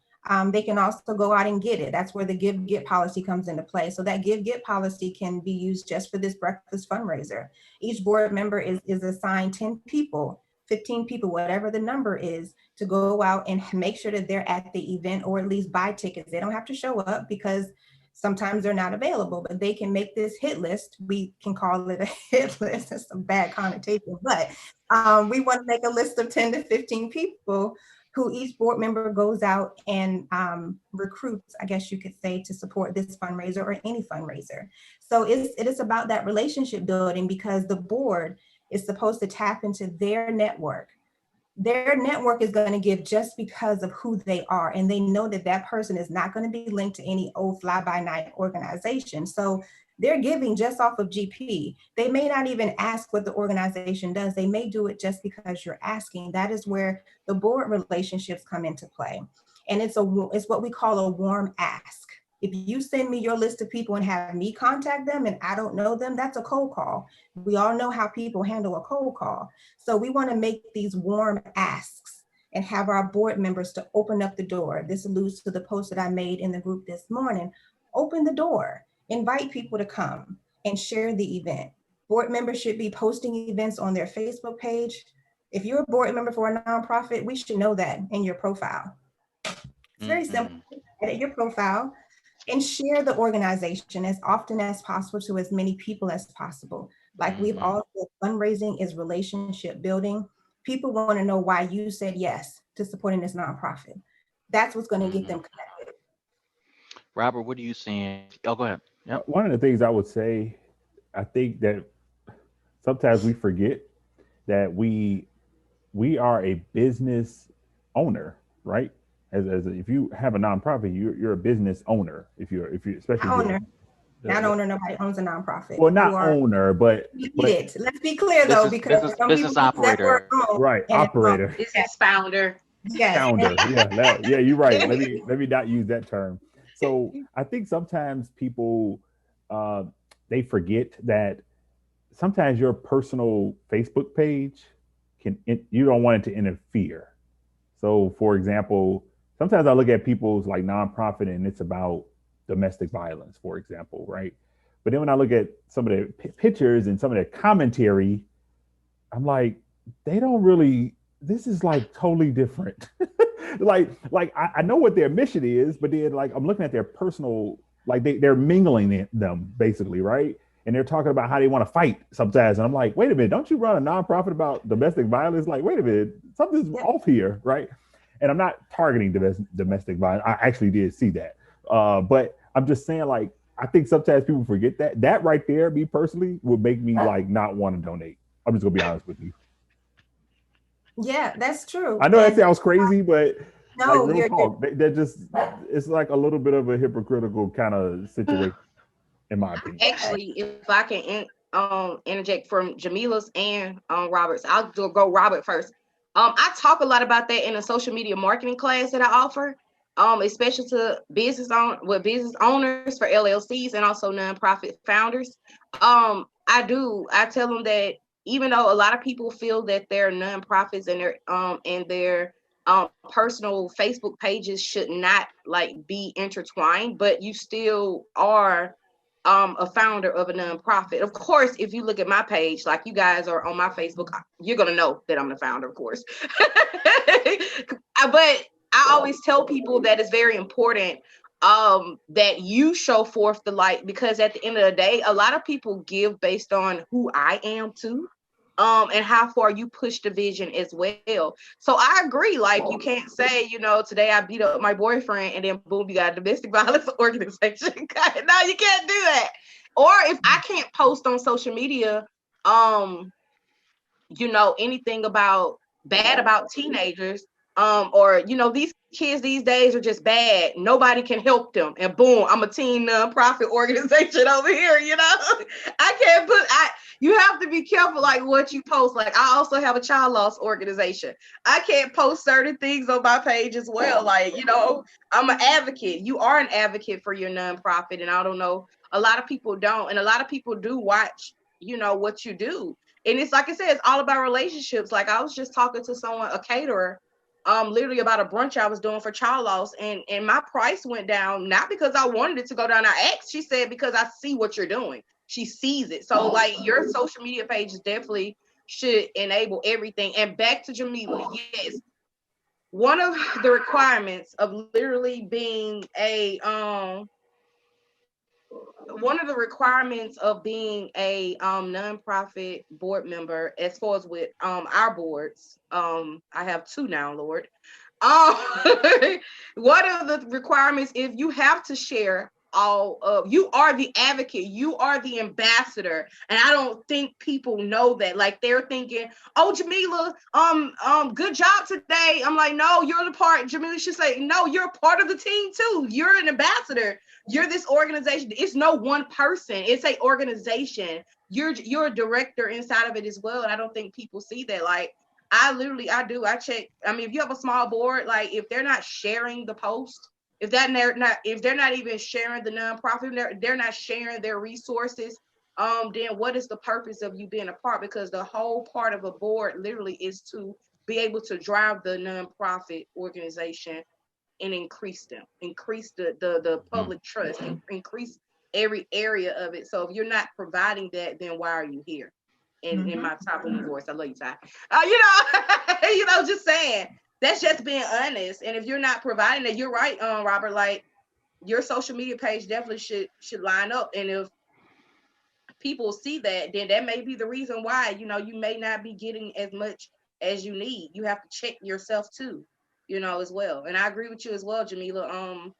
They can also go out and get it. That's where the give get policy comes into play. So that give get policy can be used just for this breakfast fundraiser. Each board member is assigned 10 people, 15 people, whatever the number is, to go out and make sure that they're at the event or at least buy tickets. They don't have to show up because sometimes they're not available, but they can make this hit list. We can call it a hit list. That's some bad connotation, but we want to make a list of 10 to 15 people who each board member goes out and recruits, I guess you could say, to support this fundraiser or any fundraiser. So it is about that relationship building, because the board is supposed to tap into their network. Their network is going to give just because of who they are. And they know that that person is not going to be linked to any old fly by night organization. So they're giving just off of GP. They may not even ask what the organization does. They may do it just because you're asking. That is where the board relationships come into play. And it's what we call a warm ask. If you send me your list of people and have me contact them and I don't know them, that's a cold call. We all know how people handle a cold call. So we want to make these warm asks and have our board members to open up the door. This alludes to the post that I made in the group this morning. Open the door, invite people to come. and share the event. Board members should be posting events on their Facebook page. If you're a board member for a nonprofit, we should know that in your profile. It's very simple. Edit your profile and share the organization as often as possible to as many people as possible. Like we've all said, fundraising is relationship building. People want to know why you said yes to supporting this nonprofit. That's what's going to get them connected. Robert, what are you saying? Oh, go ahead. Yep. One of the things I would say, I think that sometimes we forget that we are a business owner, right? As if you have a nonprofit, you're a business owner. If you especially owner, not owner. Nobody owns a nonprofit. Well, not owner, but let's be clear though, because some business people operator, right? Operator, business founder. Yes. Founder. Yeah, you're right. Let me not use that term. So I think sometimes people they forget that sometimes your personal Facebook page you don't want it to interfere. So for example, sometimes I look at people's like nonprofit and it's about domestic violence, for example, right? But then when I look at some of their pictures and some of their commentary, I'm like, they don't really, this is like totally different. like I know what their mission is, but then like I'm looking at their personal, like they're mingling them basically, right? And they're talking about how they want to fight sometimes. And I'm like, wait a minute, don't you run a nonprofit about domestic violence? Like, wait a minute, something's off here, right? And I'm not targeting domestic violence. I actually did see that. But I'm just saying, like, I think sometimes people forget that. That right there, me personally, would make me like not want to donate. I'm just gonna be honest with you. Yeah, that's true. I know that sounds crazy, but no, like real talk, they're just, it's like a little bit of a hypocritical kind of situation, in my opinion. Actually, if I can interject from Jamila's and Robert's, I'll go Robert first. I talk a lot about that in a social media marketing class that I offer, especially to business owners for LLCs and also nonprofit founders. I tell them that even though a lot of people feel that their nonprofits and their personal Facebook pages should not like be intertwined, but you still are a founder of a nonprofit. Of course, if you look at my page, like you guys are on my Facebook, you're gonna know that I'm the founder, of course. But I always tell people that it's very important that you show forth the light, because at the end of the day, a lot of people give based on who I am too. And how far you push the vision as well. So I agree. Like, you can't say, today I beat up my boyfriend and then boom, you got a domestic violence organization. No, you can't do that. Or if I can't post on social media, anything bad about teenagers, or these kids these days are just bad. Nobody can help them. And boom, I'm a teen nonprofit organization over here. I can't you have to be careful like what you post. Like, I also have a child loss organization. I can't post certain things on my page as well. Like, I'm an advocate. You are an advocate for your nonprofit. And I don't know, a lot of people don't. And a lot of people do watch, what you do. And it's like I said, it's all about relationships. Like, I was just talking to someone, a caterer, literally about a brunch I was doing for child loss, and my price went down, not because I wanted it to go down. I asked, she said, because I see what you're doing. She sees it. So like, your social media pages definitely should enable everything. And back to Jamila, yes, one of the requirements of literally being a nonprofit board member, as far as with our boards, I have two now, Lord. One of the requirements, if you have to share you are the advocate, you are the ambassador. And I don't think people know that. Like, they're thinking, oh, Jamila, good job today. I'm like, no, you're the part. Jamila should say, no, you're a part of the team too. You're an ambassador. You're this organization. It's no one person. It's a organization. You're a director inside of it as well. And I don't think people see that. Like, I check. I mean, if you have a small board, like, if they're not sharing the post, if they're not even sharing the nonprofit, they're not sharing their resources, then what is the purpose of you being a part? Because the whole part of a board literally is to be able to drive the nonprofit organization and increase the public trust, increase every area of it. So if you're not providing that, then why are you here? In my top of voice, I love you, Ty. Just saying. That's just being honest. And if you're not providing that, you're right, Robert. Like your social media page definitely should line up. And if people see that, then that may be the reason why, you may not be getting as much as you need. You have to check yourself too, as well. And I agree with you as well, Jamila.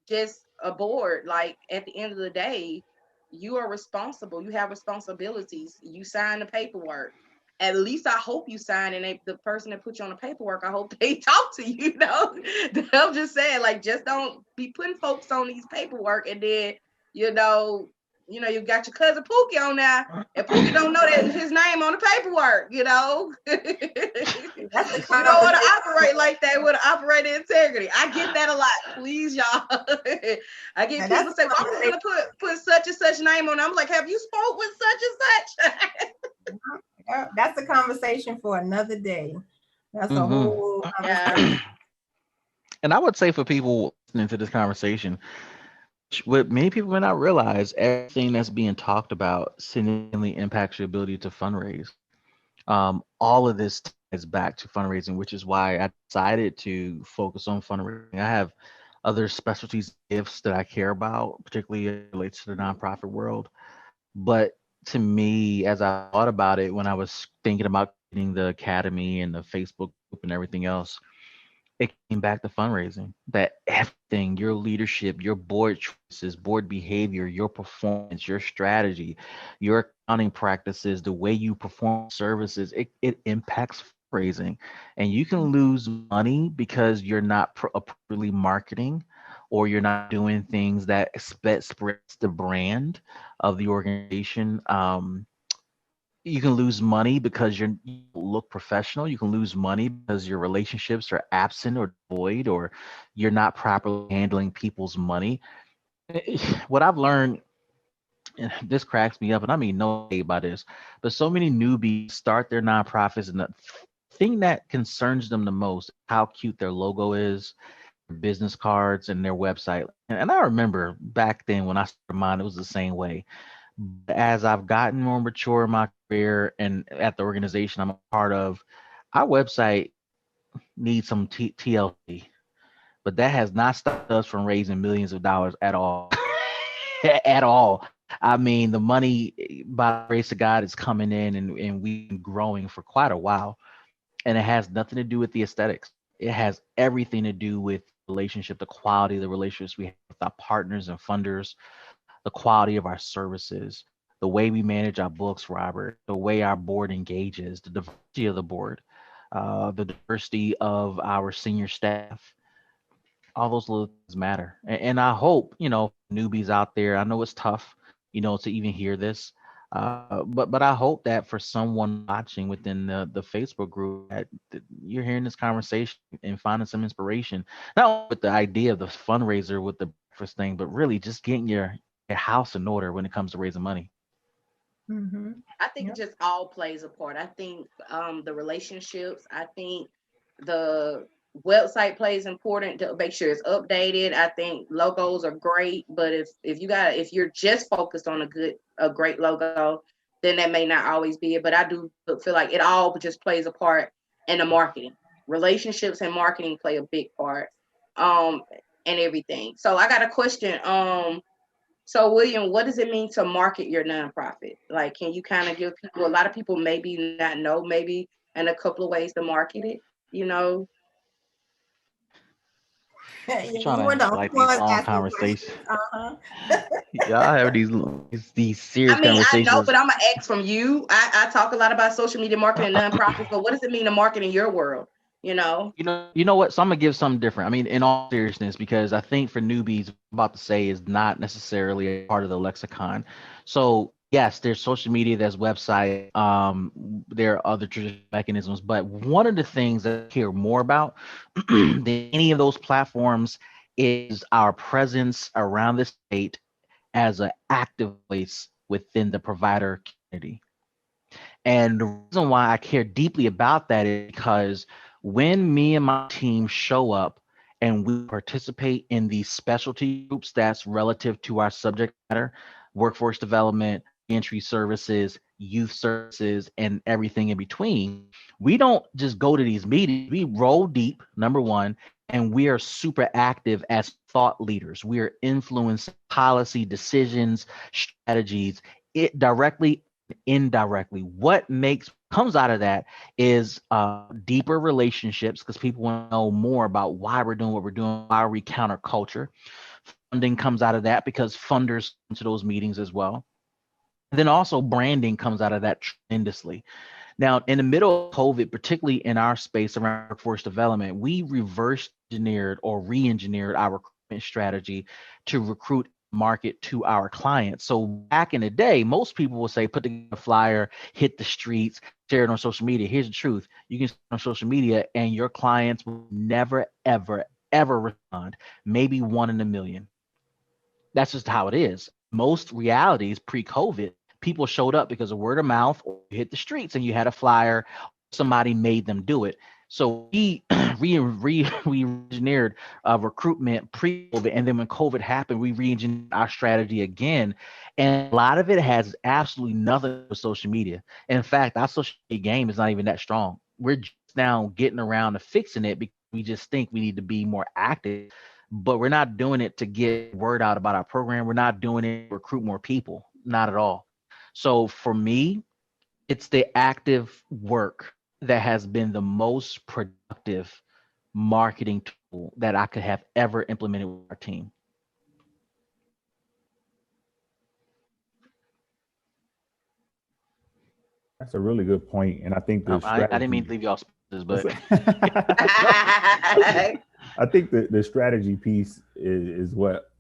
Just a board, like at the end of the day, you are responsible. You have responsibilities. You sign the paperwork. At least I hope you sign, and the person that put you on the paperwork, I hope they talk to you. I'm just saying, like, just don't be putting folks on these paperwork, and then you got your cousin Pookie on there, and Pookie don't know that his name on the paperwork. You don't want to operate like that with operating integrity. I get that a lot. Please, y'all. I get people say, "Well, I'm gonna put such and such name on." I'm like, "Have you spoke with such and such?" That's a conversation for another day. That's a whole conversation. And I would say for people listening to this conversation, what many people may not realize, everything that's being talked about significantly impacts your ability to fundraise. All of this ties back to fundraising, which is why I decided to focus on fundraising. I have other specialties, gifts that I care about, particularly as it relates to the nonprofit world. But to me, as I thought about it, when I was thinking about getting the academy and the Facebook group and everything else, it came back to fundraising. That everything, your leadership, your board choices, board behavior, your performance, your strategy, your accounting practices, the way you perform services, it impacts fundraising. And you can lose money because you're not appropriately marketing, or you're not doing things that spreads the brand of the organization. You can lose money because you don't look professional. You can lose money because your relationships are absent or void, or you're not properly handling people's money. What I've learned, and this cracks me up, and I mean no hate by this, but so many newbies start their nonprofits, and the thing that concerns them the most, how cute their logo is, business cards, and their website. And I remember back then when I started mine, it was the same way. As I've gotten more mature in my career and at the organization I'm a part of, our website needs some TLC, but that has not stopped us from raising millions of dollars at all. At all. I mean, the money, by the grace of God, is coming in, and we've been growing for quite a while. And it has nothing to do with the aesthetics. It has everything to do with relationship, the quality of the relationships we have with our partners and funders, the quality of our services, the way we manage our books, Robert, the way our board engages, the diversity of the board, the diversity of our senior staff. All those little things matter. And I hope, newbies out there, I know it's tough, to even hear this. But I hope that for someone watching within the Facebook group, that you're hearing this conversation and finding some inspiration, not only with the idea of the fundraiser with the breakfast thing, but really just getting your house in order when it comes to raising money. I think it just all plays a part. I think the relationships, I think the website plays important to make sure it's updated. I think logos are great, but if you're just focused on a great logo, then that may not always be it. But I do feel like it all just plays a part in the marketing. Relationships and marketing play a big part, and everything. So I got a question. So William, what does it mean to market your nonprofit? Like, can you kind of give people, a lot of people maybe not know, maybe in a couple of ways to market it, you know? I'm You were trying to the have only like these one long asking conversations. questions. Y'all have these serious I mean, I know, conversations. but I'm gonna ask from you. I talk a lot about social media marketing and nonprofits, but what does it mean to market in your world? You know? You know what? So I'm gonna give something different. I mean, in all seriousness, because I think for newbies, what I'm about to say is not necessarily a part of the lexicon. So yes, there's social media, there's website, there are other traditional mechanisms, but one of the things that I care more about than any of those platforms is our presence around the state as an active voice within the provider community. And the reason why I care deeply about that is because when me and my team show up and we participate in these specialty groups that's relative to our subject matter, workforce development, entry services, youth services, and everything in between. We don't just go to these meetings, we roll deep, number one, and we are super active as thought leaders. We are influencing policy decisions, strategies, it directly, indirectly. What makes comes out of that is deeper relationships because people want to know more about why we're doing what we're doing, why we counterculture. Funding comes out of that because funders come to those meetings as well. And then also branding comes out of that tremendously. Now, in the middle of COVID, particularly in our space around workforce development, we reverse engineered or re-engineered our recruitment strategy to recruit market to our clients. So back in the day, most people will say, put together a flyer, hit the streets, share it on social media. Here's the truth. You can share it on social media and your clients will never, ever, ever respond. Maybe one in a million. That's just how it is. Most realities pre-COVID, people showed up because of word of mouth or you hit the streets and you had a flyer, somebody made them do it. So we we engineered recruitment pre-COVID, and then when COVID happened, we re-engineered our strategy again. And a lot of it has absolutely nothing to do with social media. In fact, our social media game is not even that strong. We're just now getting around to fixing it because we just think we need to be more active, but we're not doing it to get word out about our program. We're not doing it to recruit more people, not at all. So for me, it's the active work that has been the most productive marketing tool that I could have ever implemented with our team. That's a really good point, and I think the I didn't mean to strategy. leave y'all spaces, but I think the strategy piece is what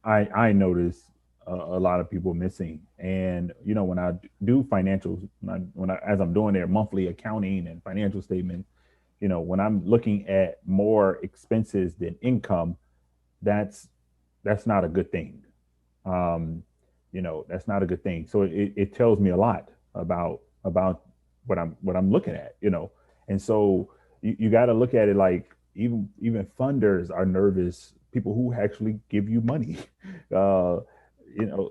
I notice a lot of people missing. And when I do financials, as I'm doing their monthly accounting and financial statement, when I'm looking at more expenses than income, that's that's not a good thing. Um, that's not a good thing. So it tells me a lot about what I'm looking at. And so you got to look at it like even funders are nervous. People who actually give you money, uh,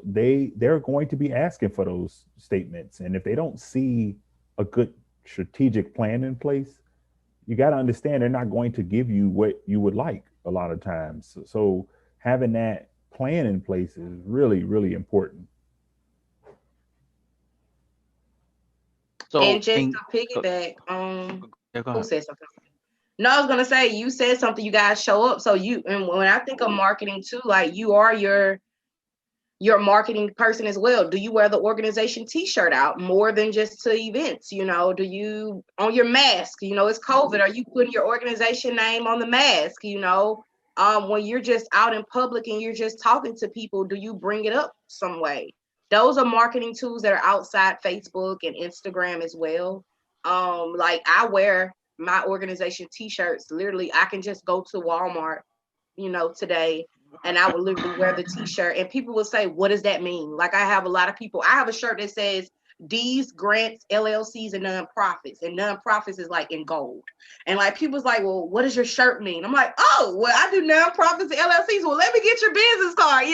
they're going to be asking for those statements, and if they don't see a good strategic plan in place, you got to understand they're not going to give you what you would like a lot of times. So having that plan in place is really, really important. And so just in to go, piggyback, go who ahead. said something? No, I was gonna say you said something. You guys show up. So and when I think of marketing too, like you are your marketing person as well. Do you wear the organization t-shirt out more than just to events? Do you on your mask, it's COVID, are you putting your organization name on the mask? When you're just out in public and you're just talking to people, do you bring it up some way? Those are marketing tools that are outside Facebook and Instagram as well. Like I wear my organization t-shirts. Literally, I can just go to Walmart, today, and I would literally wear the t-shirt and people would say, what does that mean? Like I have a lot of people, I have a shirt that says D's grants LLCs and nonprofits, and nonprofits is like in gold. And like people's like, well, what does your shirt mean? I'm like, oh, well, I do nonprofits and LLCs. Well, let me get your business card.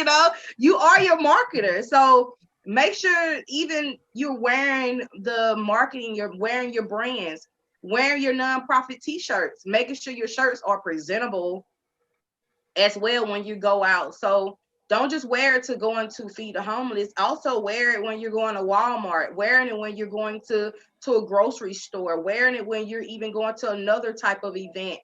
You are your marketer. So make sure even you're wearing the marketing, you're wearing your brands, wearing your nonprofit t-shirts, making sure your shirts are presentable as well when you go out. So don't just wear it to going to feed the homeless. Also wear it when you're going to Walmart, wearing it when you're going to a grocery store, wearing it when you're even going to another type of event.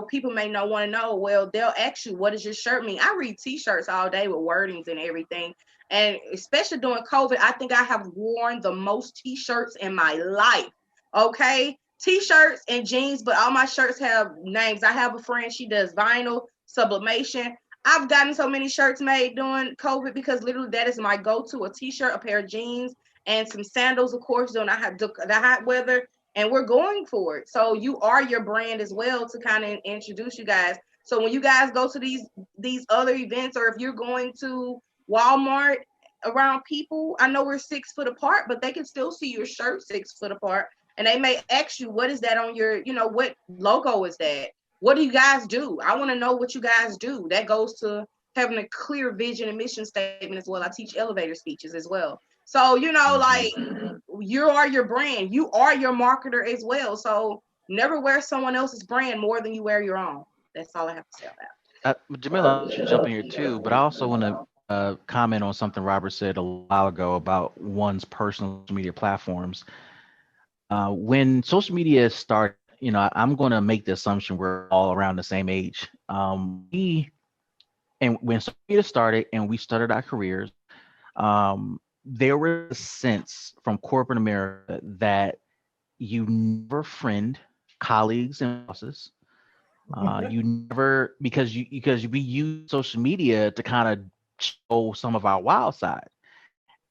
People may not want to know. Well, they'll ask you, what does your shirt mean? I read t-shirts all day with wordings and everything. And especially during COVID, I think I have worn the most t-shirts in my life. Okay. T-shirts and jeans, but all my shirts have names. I have a friend, she does vinyl sublimation. I've gotten so many shirts made during COVID because literally that is my go-to: a t-shirt, a pair of jeans, and some sandals, of course, during the hot weather. And we're going for it. So you are your brand as well to kind of introduce you guys. So when you guys go to these other events, or if you're going to Walmart around people, I know we're 6 foot apart, but they can still see your shirt 6 foot apart. And they may ask you, what is that on your, what logo is that? What do you guys do? I want to know what you guys do. That goes to having a clear vision and mission statement as well. I teach elevator speeches as well. So, like, you are your brand. You are your marketer as well. So never wear someone else's brand more than you wear your own. That's all I have to say about Jamila, I should jump in here too, but I also want to comment on something Robert said a while ago about one's personal social media platforms. When social media started, I'm going to make the assumption we're all around the same age. And when social media started and we started our careers, there was a sense from corporate America that you never friend colleagues and bosses. You never, because we use social media to kind of show some of our wild side.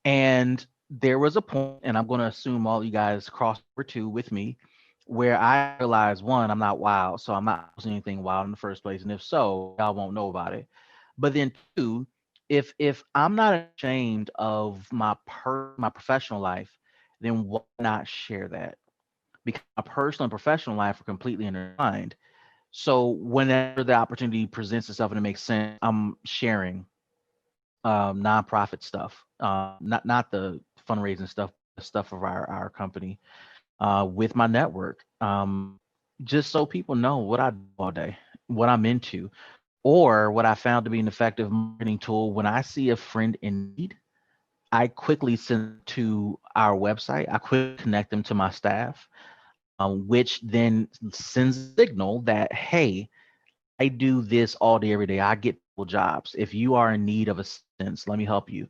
And there was a point, and I'm going to assume all you guys crossed over to with me, where I realized, one, I'm not wild, so I'm not posting anything wild in the first place, and if so, y'all won't know about it. But then two, if I'm not ashamed of my professional life, then why not share that? Because my personal and professional life are completely intertwined. So whenever the opportunity presents itself and it makes sense, I'm sharing nonprofit stuff, not the fundraising stuff, the stuff of our company, with my network, just so people know what I do all day, what I'm into, or what I found to be an effective marketing tool. When I see a friend in need, I quickly send them to our website. I quickly connect them to my staff, which then sends a signal that, hey, I do this all day, every day. I get people jobs. If you are in need of assistance, let me help you.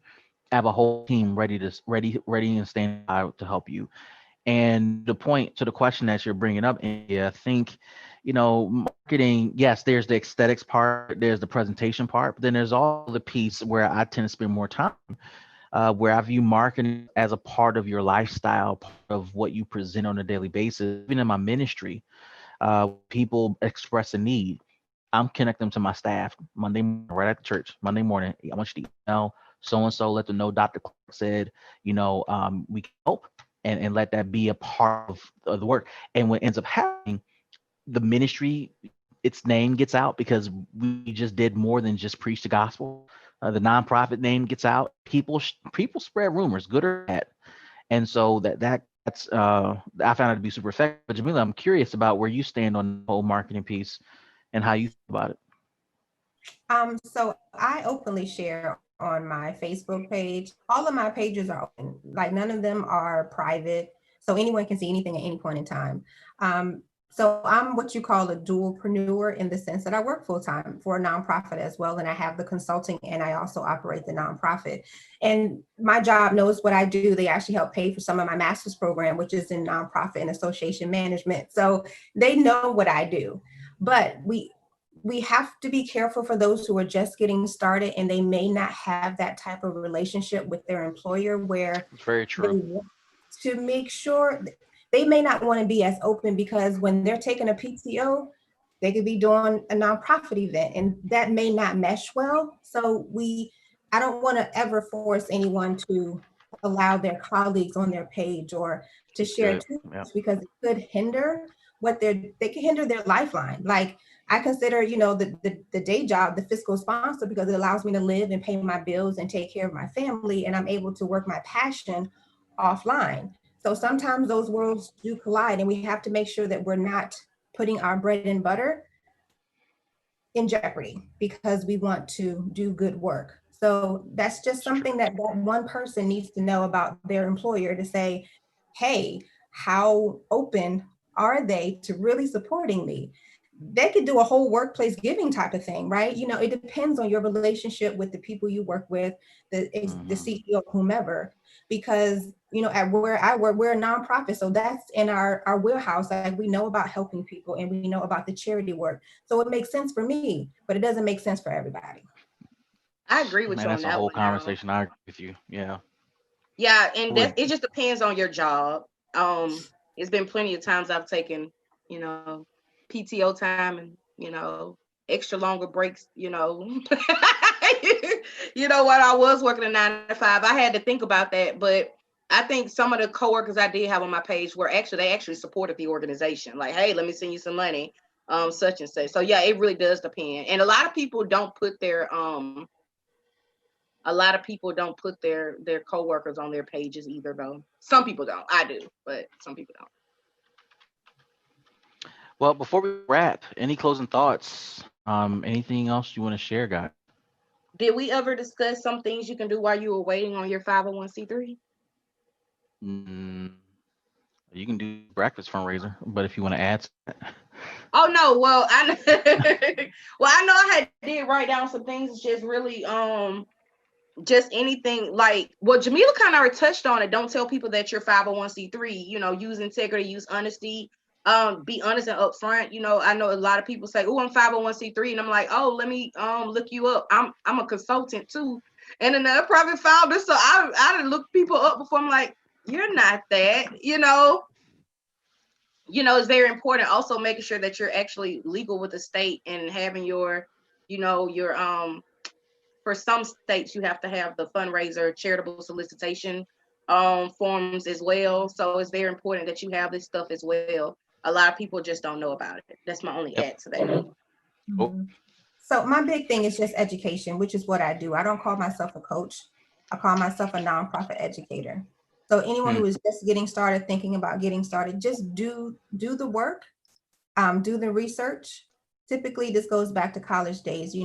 I have a whole team ready and standing by to help you. And the point to the question that you're bringing up, India, I think, marketing, yes, there's the aesthetics part, there's the presentation part, but then there's all the piece where I tend to spend more time, where I view marketing as a part of your lifestyle, part of what you present on a daily basis. Even in my ministry, people express a need, I'm connecting them to my staff Monday morning, right at the church. Monday morning, I want you to email so and so, let them know Dr. Clark said, we can help, and let that be a part of the work. And what ends up happening, the ministry, its name gets out because we just did more than just preach the gospel. The nonprofit name gets out. People spread rumors, good or bad, and so that's I found it to be super effective. But Jamila, I'm curious about where you stand on the whole marketing piece and how you think about it. So I openly share on my Facebook page. All of my pages are open, like none of them are private. So anyone can see anything at any point in time. So I'm what you call a dualpreneur in the sense that I work full time for a nonprofit as well. And I have the consulting and I also operate the nonprofit. And my job knows what I do. They actually help pay for some of my master's program, which is in nonprofit and association management. So they know what I do. But we have to be careful for those who are just getting started and they may not have that type of relationship with their employer where It's very they true. want to make sure they may not want to be as open because when they're taking a PTO, they could be doing a nonprofit event and that may not mesh well. So I don't want to ever force anyone to allow their colleagues on their page or to share Good. too Yeah. much because it could hinder they can hinder their lifeline. Like I consider, the day job, the fiscal sponsor, because it allows me to live and pay my bills and take care of my family. And I'm able to work my passion offline. So sometimes those worlds do collide and we have to make sure that we're not putting our bread and butter in jeopardy because we want to do good work. So that's just something that one person needs to know about their employer to say, hey, how open are they to really supporting me? They could do a whole workplace giving type of thing, right? It depends on your relationship with the people you work with, the CEO, whomever, because, at where I work, we're a nonprofit. So that's in our wheelhouse. Like we know about helping people and we know about the charity work. So it makes sense for me, but it doesn't make sense for everybody. I agree with Man, you on that's a that whole one now. conversation. I agree with you. Yeah. Yeah, and Would it just depends on your job. It's been plenty of times I've taken, PTO time and, extra longer breaks, what I was working a 9 to 5. I had to think about that, but I think some of the coworkers I did have on my page they actually supported the organization. Like, hey, let me send you some money. such and such. So yeah, it really does depend. And a lot of people don't put their coworkers on their pages either, though. Some people don't. I do, but some people don't. Well, before we wrap, any closing thoughts? Anything else you want to share, guys? Did we ever discuss some things you can do while you were waiting on your 501c3? Mm, you can do breakfast fundraiser, but if you want to add, Oh no, well well I know I had did write down some things, just really just anything like well Jamila kind of already touched on it. Don't tell people that you're 501c3, use integrity, use honesty, be honest and upfront. I know a lot of people say, oh, I'm 501c3, and I'm like, oh, let me look you up. I'm a consultant too and a nonprofit founder, so I didn't look people up before. I'm like, you're not that. It's very important. Also making sure that you're actually legal with the state and having your for some states you have to have the fundraiser charitable solicitation forms as well. So it's very important that you have this stuff as well. A lot of people just don't know about it. That's my only yep. add to that. Oh, Mhm. So my big thing is just education, which is what I do. I don't call myself a coach. I call myself a nonprofit educator. So anyone hmm. who is just getting started, thinking about getting started, just do the work, do the research. Typically, this goes back to college days.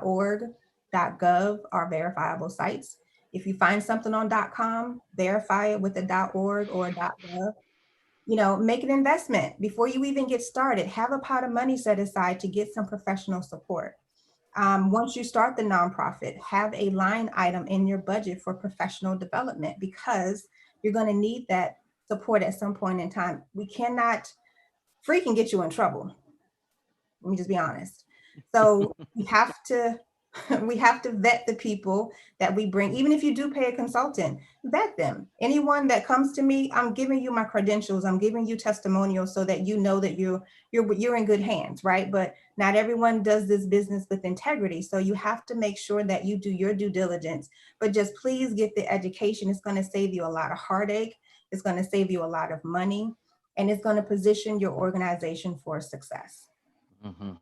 .org, .gov are verifiable sites. If you find something on .com, verify it with a .org or a .gov. Make an investment before you even get started. Have a pot of money set aside to get some professional support. Once you start the nonprofit, have a line item in your budget for professional development, because you're going to need that support at some point in time. We cannot, free can get you in trouble. Let me just be honest. So we have to we have to vet the people that we bring. Even if you do pay a consultant, vet them. Anyone that comes to me, I'm giving you my credentials, I'm giving you testimonials so that you know that you're in good hands, right? But not everyone does this business with integrity. So you have to make sure that you do your due diligence. But just please get the education. It's going to save you a lot of heartache. It's going to save you a lot of money, and it's going to position your organization for success. Hmm.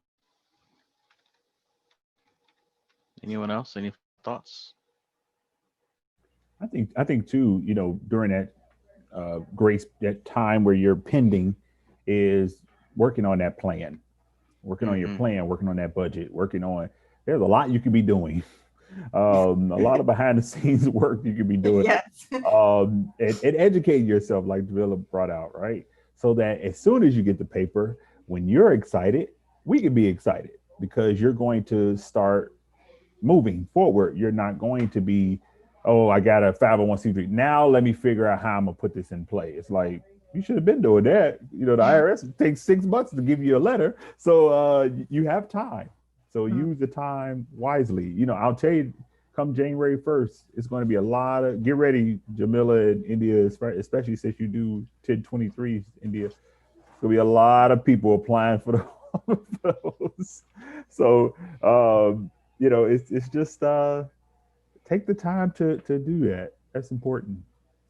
Anyone else? Any thoughts? I think too, during that grace, that time where you're pending, is working on that plan, working on your Hmm. plan, working on that budget, working on. There's a lot you could be doing. A lot of behind the scenes work you could be doing, Yes. and educating yourself, like Davila brought out, right? So that as soon as you get the paper, when you're excited, we can be excited because you're going to start moving forward. You're not going to be, oh, I got a 501c3. Now let me figure out how I'm gonna put this in play. It's like you should have been doing that. The IRS takes 6 months to give you a letter, so you have time. So use the time wisely. I'll tell you, come January 1st, it's going to be a lot of get ready, Jamila and India, especially since you do 1023s, India. There'll be a lot of people applying for those. So it's just take the time to do that. That's important.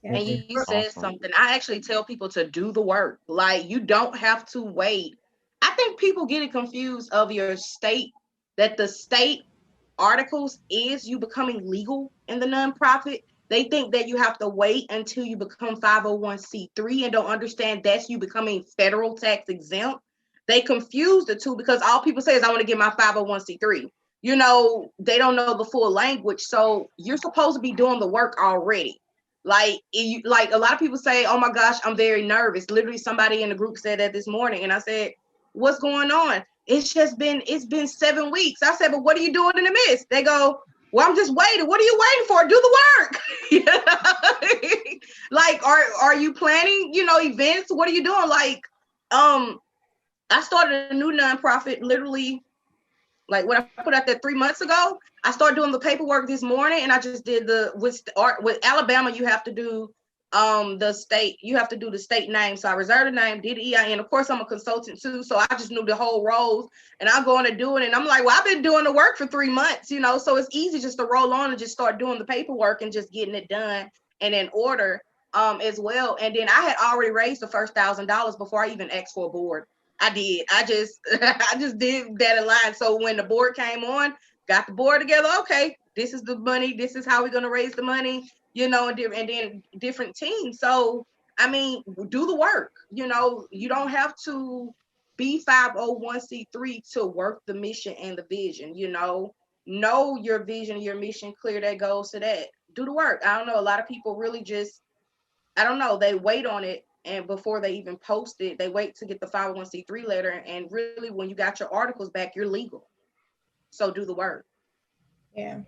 Yes. And And you said Awesome. something. I actually tell people to do the work. Like, you don't have to wait. I think people get it confused of your state, that the state articles is you becoming legal in the nonprofit. They think that you have to wait until you become 501c3 and don't understand that's you becoming federal tax exempt. They confuse the two because all people say is, I want to get my 501c3. They don't know the full language. So you're supposed to be doing the work already. Like a lot of people say, oh my gosh, I'm very nervous. Literally, somebody in the group said that this morning, and I said, what's going on? It's been 7 weeks. I said, but what are you doing in the midst? They go, well, I'm just waiting. What are you waiting for? Do the work. Like, are you planning, events? What are you doing? Like, I started a new nonprofit literally, like when I put out there 3 months ago. I started doing the paperwork this morning, and I just did with Alabama. You have to do the state name. So I reserved the name, did EIN. Of course, I'm a consultant too, so I just knew the whole roles, and I'm going to do it. And I'm like, well, I've been doing the work for 3 months, so it's easy just to roll on and just start doing the paperwork and just getting it done and in order as well. And then I had already raised the first $1,000 before I even asked for a board. I did. I just I just did that a lot. So when the board came on, got the board together. Okay, this is the money. This is how we're gonna raise the money. And then different teams. So I mean, do the work. You don't have to be 501c3 to work the mission and the vision. Know your vision, your mission, clear that goals to that. Do the work. I don't know. A lot of people really just, I don't know, they wait on it, and before they even post it, they wait to get the 501c3 letter. And really, when you got your articles back, you're legal. So do the work. Yeah.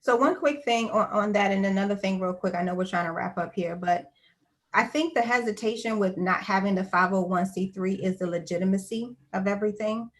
So one quick thing on that, and another thing real quick, I know we're trying to wrap up here, but I think the hesitation with not having the 501c3 is the legitimacy of everything.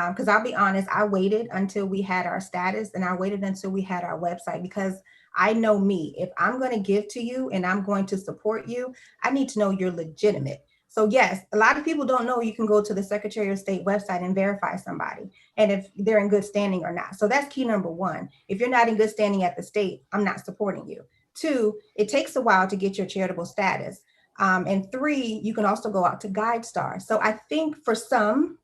Because I'll be honest, I waited until we had our status, and I waited until we had our website, because I know me. If I'm going to give to you and I'm going to support you, I need to know you're legitimate. So yes, a lot of people don't know you can go to the Secretary of State website and verify somebody and if they're in good standing or not. So that's key number one. If you're not in good standing at the state, I'm not supporting you. Two, it takes a while to get your charitable status. And three, you can also go out to GuideStar. So I think for some,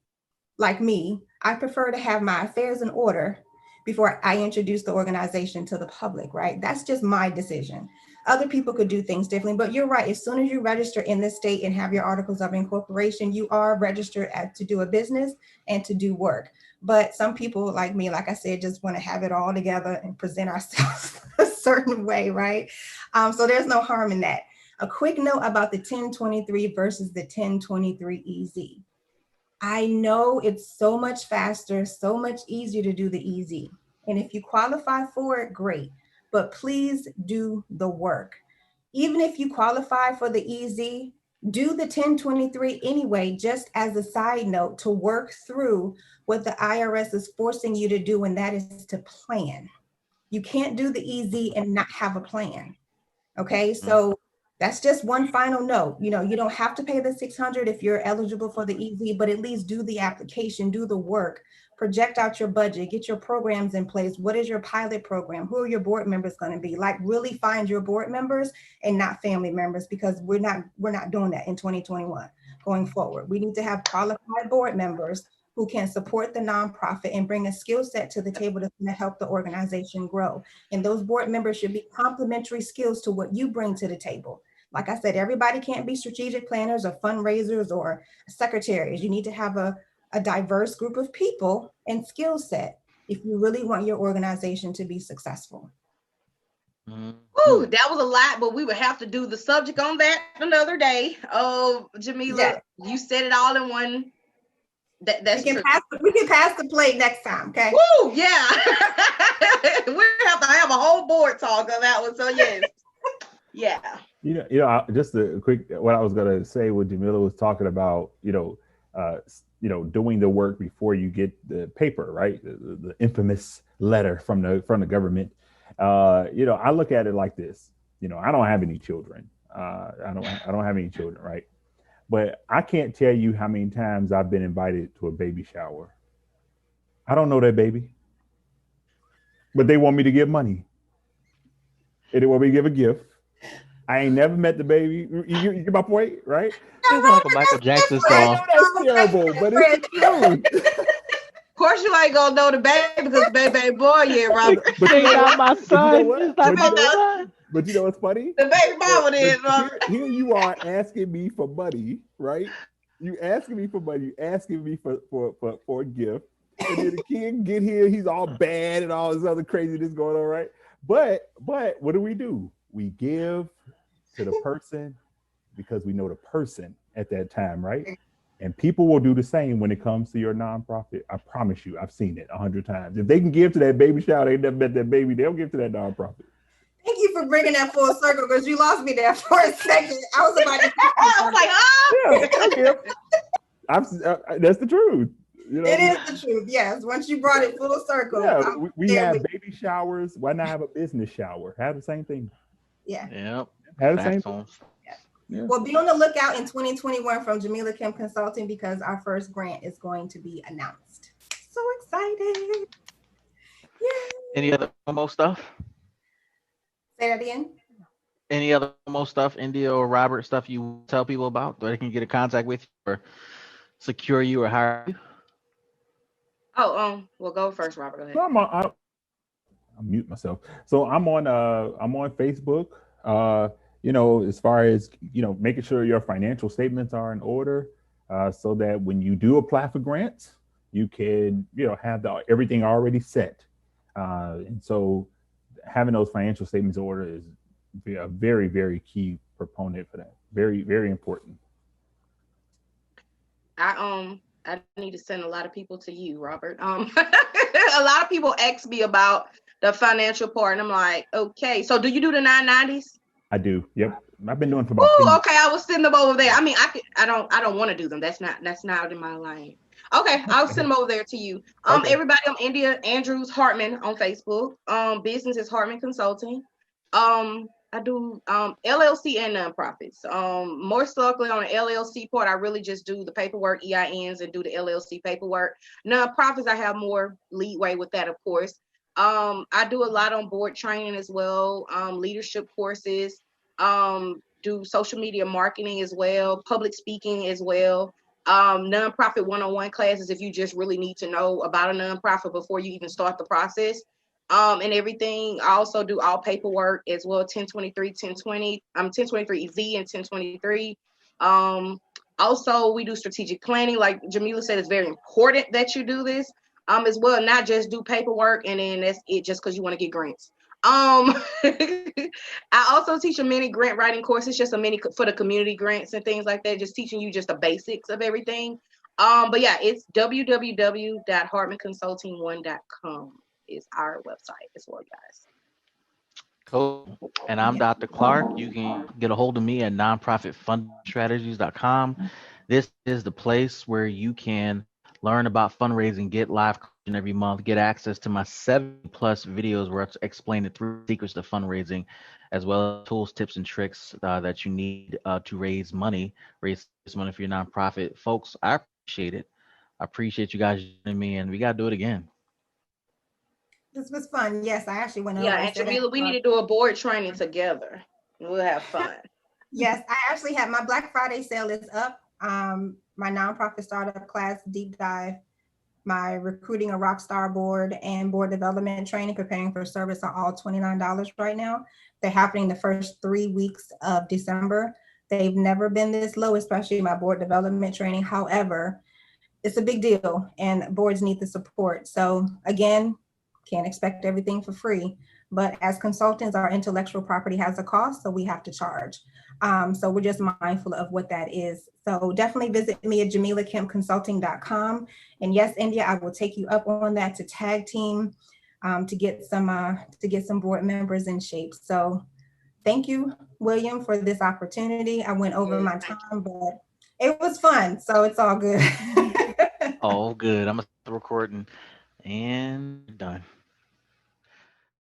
like me, I prefer to have my affairs in order before I introduce the organization to the public, right? That's just my decision. Other people could do things differently, but you're right. As soon as you register in this state and have your articles of incorporation, you are registered to do a business and to do work. But some people like me, like I said, just want to have it all together and present ourselves a certain way, right? So there's no harm in that. A quick note about the 1023 versus the 1023 EZ. I know it's so much faster, so much easier to do the EZ. And if you qualify for it, great. But please do the work. Even if you qualify for the EZ, do the 1023 anyway, just as a side note, to work through what the IRS is forcing you to do, and that is to plan. You can't do the EZ and not have a plan. Okay, so that's just one final note. You don't have to pay the 600 if you're eligible for the EZ, but at least do the application, do the work, project out your budget, get your programs in place. What is your pilot program? Who are your board members going to be? Like, really find your board members and not family members, because we're not doing that in 2021 going forward. We need to have qualified board members who can support the nonprofit and bring a skill set to the table that's going to help the organization grow. And those board members should be complementary skills to what you bring to the table. Like I said, everybody can't be strategic planners or fundraisers or secretaries. You need to have a diverse group of people and skill set if you really want your organization to be successful. Ooh, that was a lot, but we would have to do the subject on that another day. Oh, Jamila, you said it all in one. That's we true. We can pass the plate next time, okay? Woo, yeah. We have to have a whole board talk on that one. So yes, yeah. Just a quick, what I was gonna say, what Jamila was talking about, doing the work before you get the paper, right? The infamous letter from the government. I look at it like this. I don't have any children. I don't have any children, right? But I can't tell you how many times I've been invited to a baby shower. I don't know that baby, but they want me to give money. And they want me to give a gift. I ain't never met the baby. You get my point, right? It's like a Michael Jackson song. I know that's terrible, but it's true. Of course, you ain't gonna know the baby because the baby boy, yeah, Robert. But you know my son. But you know what's funny? The baby mama did. Here you are asking me for money, right? You asking me for money. You asking me for a gift, and then the kid get here, he's all bad and all this other craziness going on, right? But what do? We give to the person because we know the person at that time, right? And people will do the same when it comes to your nonprofit. I promise you, I've seen it 100 times. If they can give to that baby shower, they never met that baby, they'll give to that nonprofit. Thank you for bringing that full circle, because you lost me there for a second. I was about to. I was like, oh. Yeah, that's the truth. It is the truth. Yes. Once you brought it full circle. Yeah, we have baby showers. Why not have a business shower? Have the same thing. Yeah. Yep. Have the same thing. Yeah. Well, be on the lookout in 2021 from Jamila Kim Consulting, because our first grant is going to be announced. So excited. Yay. Any other promo stuff? Say that again. Any other promo stuff, India or Robert stuff you tell people about, so they can get in contact with you, or secure you or hire you? Oh, well, go first, Robert. Go ahead. So I'll mute myself. So I'm on Facebook. As far as making sure your financial statements are in order, so that when you do apply for grants, you can have everything already set. And so having those financial statements in order is a very, very key proponent for that. Very, very important. I need to send a lot of people to you, Robert. A lot of people ask me about the financial part, and I'm like, okay. So do you do the 990s? I do. Yep. I've been doing it for about 10 Oh, years. okay. I will send them over there. I mean, I don't want to do them. That's not in my lane. Okay, I'll send them over there to you. Okay. Everybody, I'm India Andrews Hartman on Facebook. Business is Hartman Consulting. I do LLC and nonprofits. More likely on the LLC part, I really just do the paperwork, EINs, and do the LLC paperwork. Nonprofits, I have more leeway with that, of course. I do a lot on board training as well, leadership courses, do social media marketing as well, public speaking as well. Nonprofit one-on-one classes if you just really need to know about a nonprofit before you even start the process. And everything. I also do all paperwork as well, 1023, 1020, 1023Z and 1023. Also we do strategic planning. Like Jamila said, it's very important that you do this as well, not just do paperwork and then that's it just because you want to get grants. I also teach a mini grant writing course. It's just a mini for the community grants and things like that, just teaching you just the basics of everything. But yeah, it's www.hartmanconsulting1.com is our website as well, guys. Cool. And I'm Dr. Clark. You can get a hold of me at nonprofitfundstrategies.com. This is the place where you can learn about fundraising, get live coaching every month, get access to my 7+ videos where I explain the 3 secrets to fundraising, as well as tools, tips, and tricks that you need to raise money for your nonprofit. Folks, I appreciate it. I appreciate you guys joining me, and we got to do it again. This was fun. Yes, I actually went over. Yeah, I and said Jamila, we need to do a board training together. We'll have fun. Yes, I actually have my Black Friday sale is up. My nonprofit startup class deep dive, my recruiting a rock star board and board development training, preparing for service are all $29 right now. They're happening the first 3 weeks of December. They've never been this low, especially my board development training. However, it's a big deal and boards need the support. So again, can't expect everything for free. But as consultants, our intellectual property has a cost, so we have to charge. So we're just mindful of what that is. So definitely visit me at JamilaKimConsulting.com. And yes, India, I will take you up on that to tag team to get some board members in shape. So thank you, William, for this opportunity. I went over my time, but it was fun. So it's all good. All good. I'm going to start recording and done.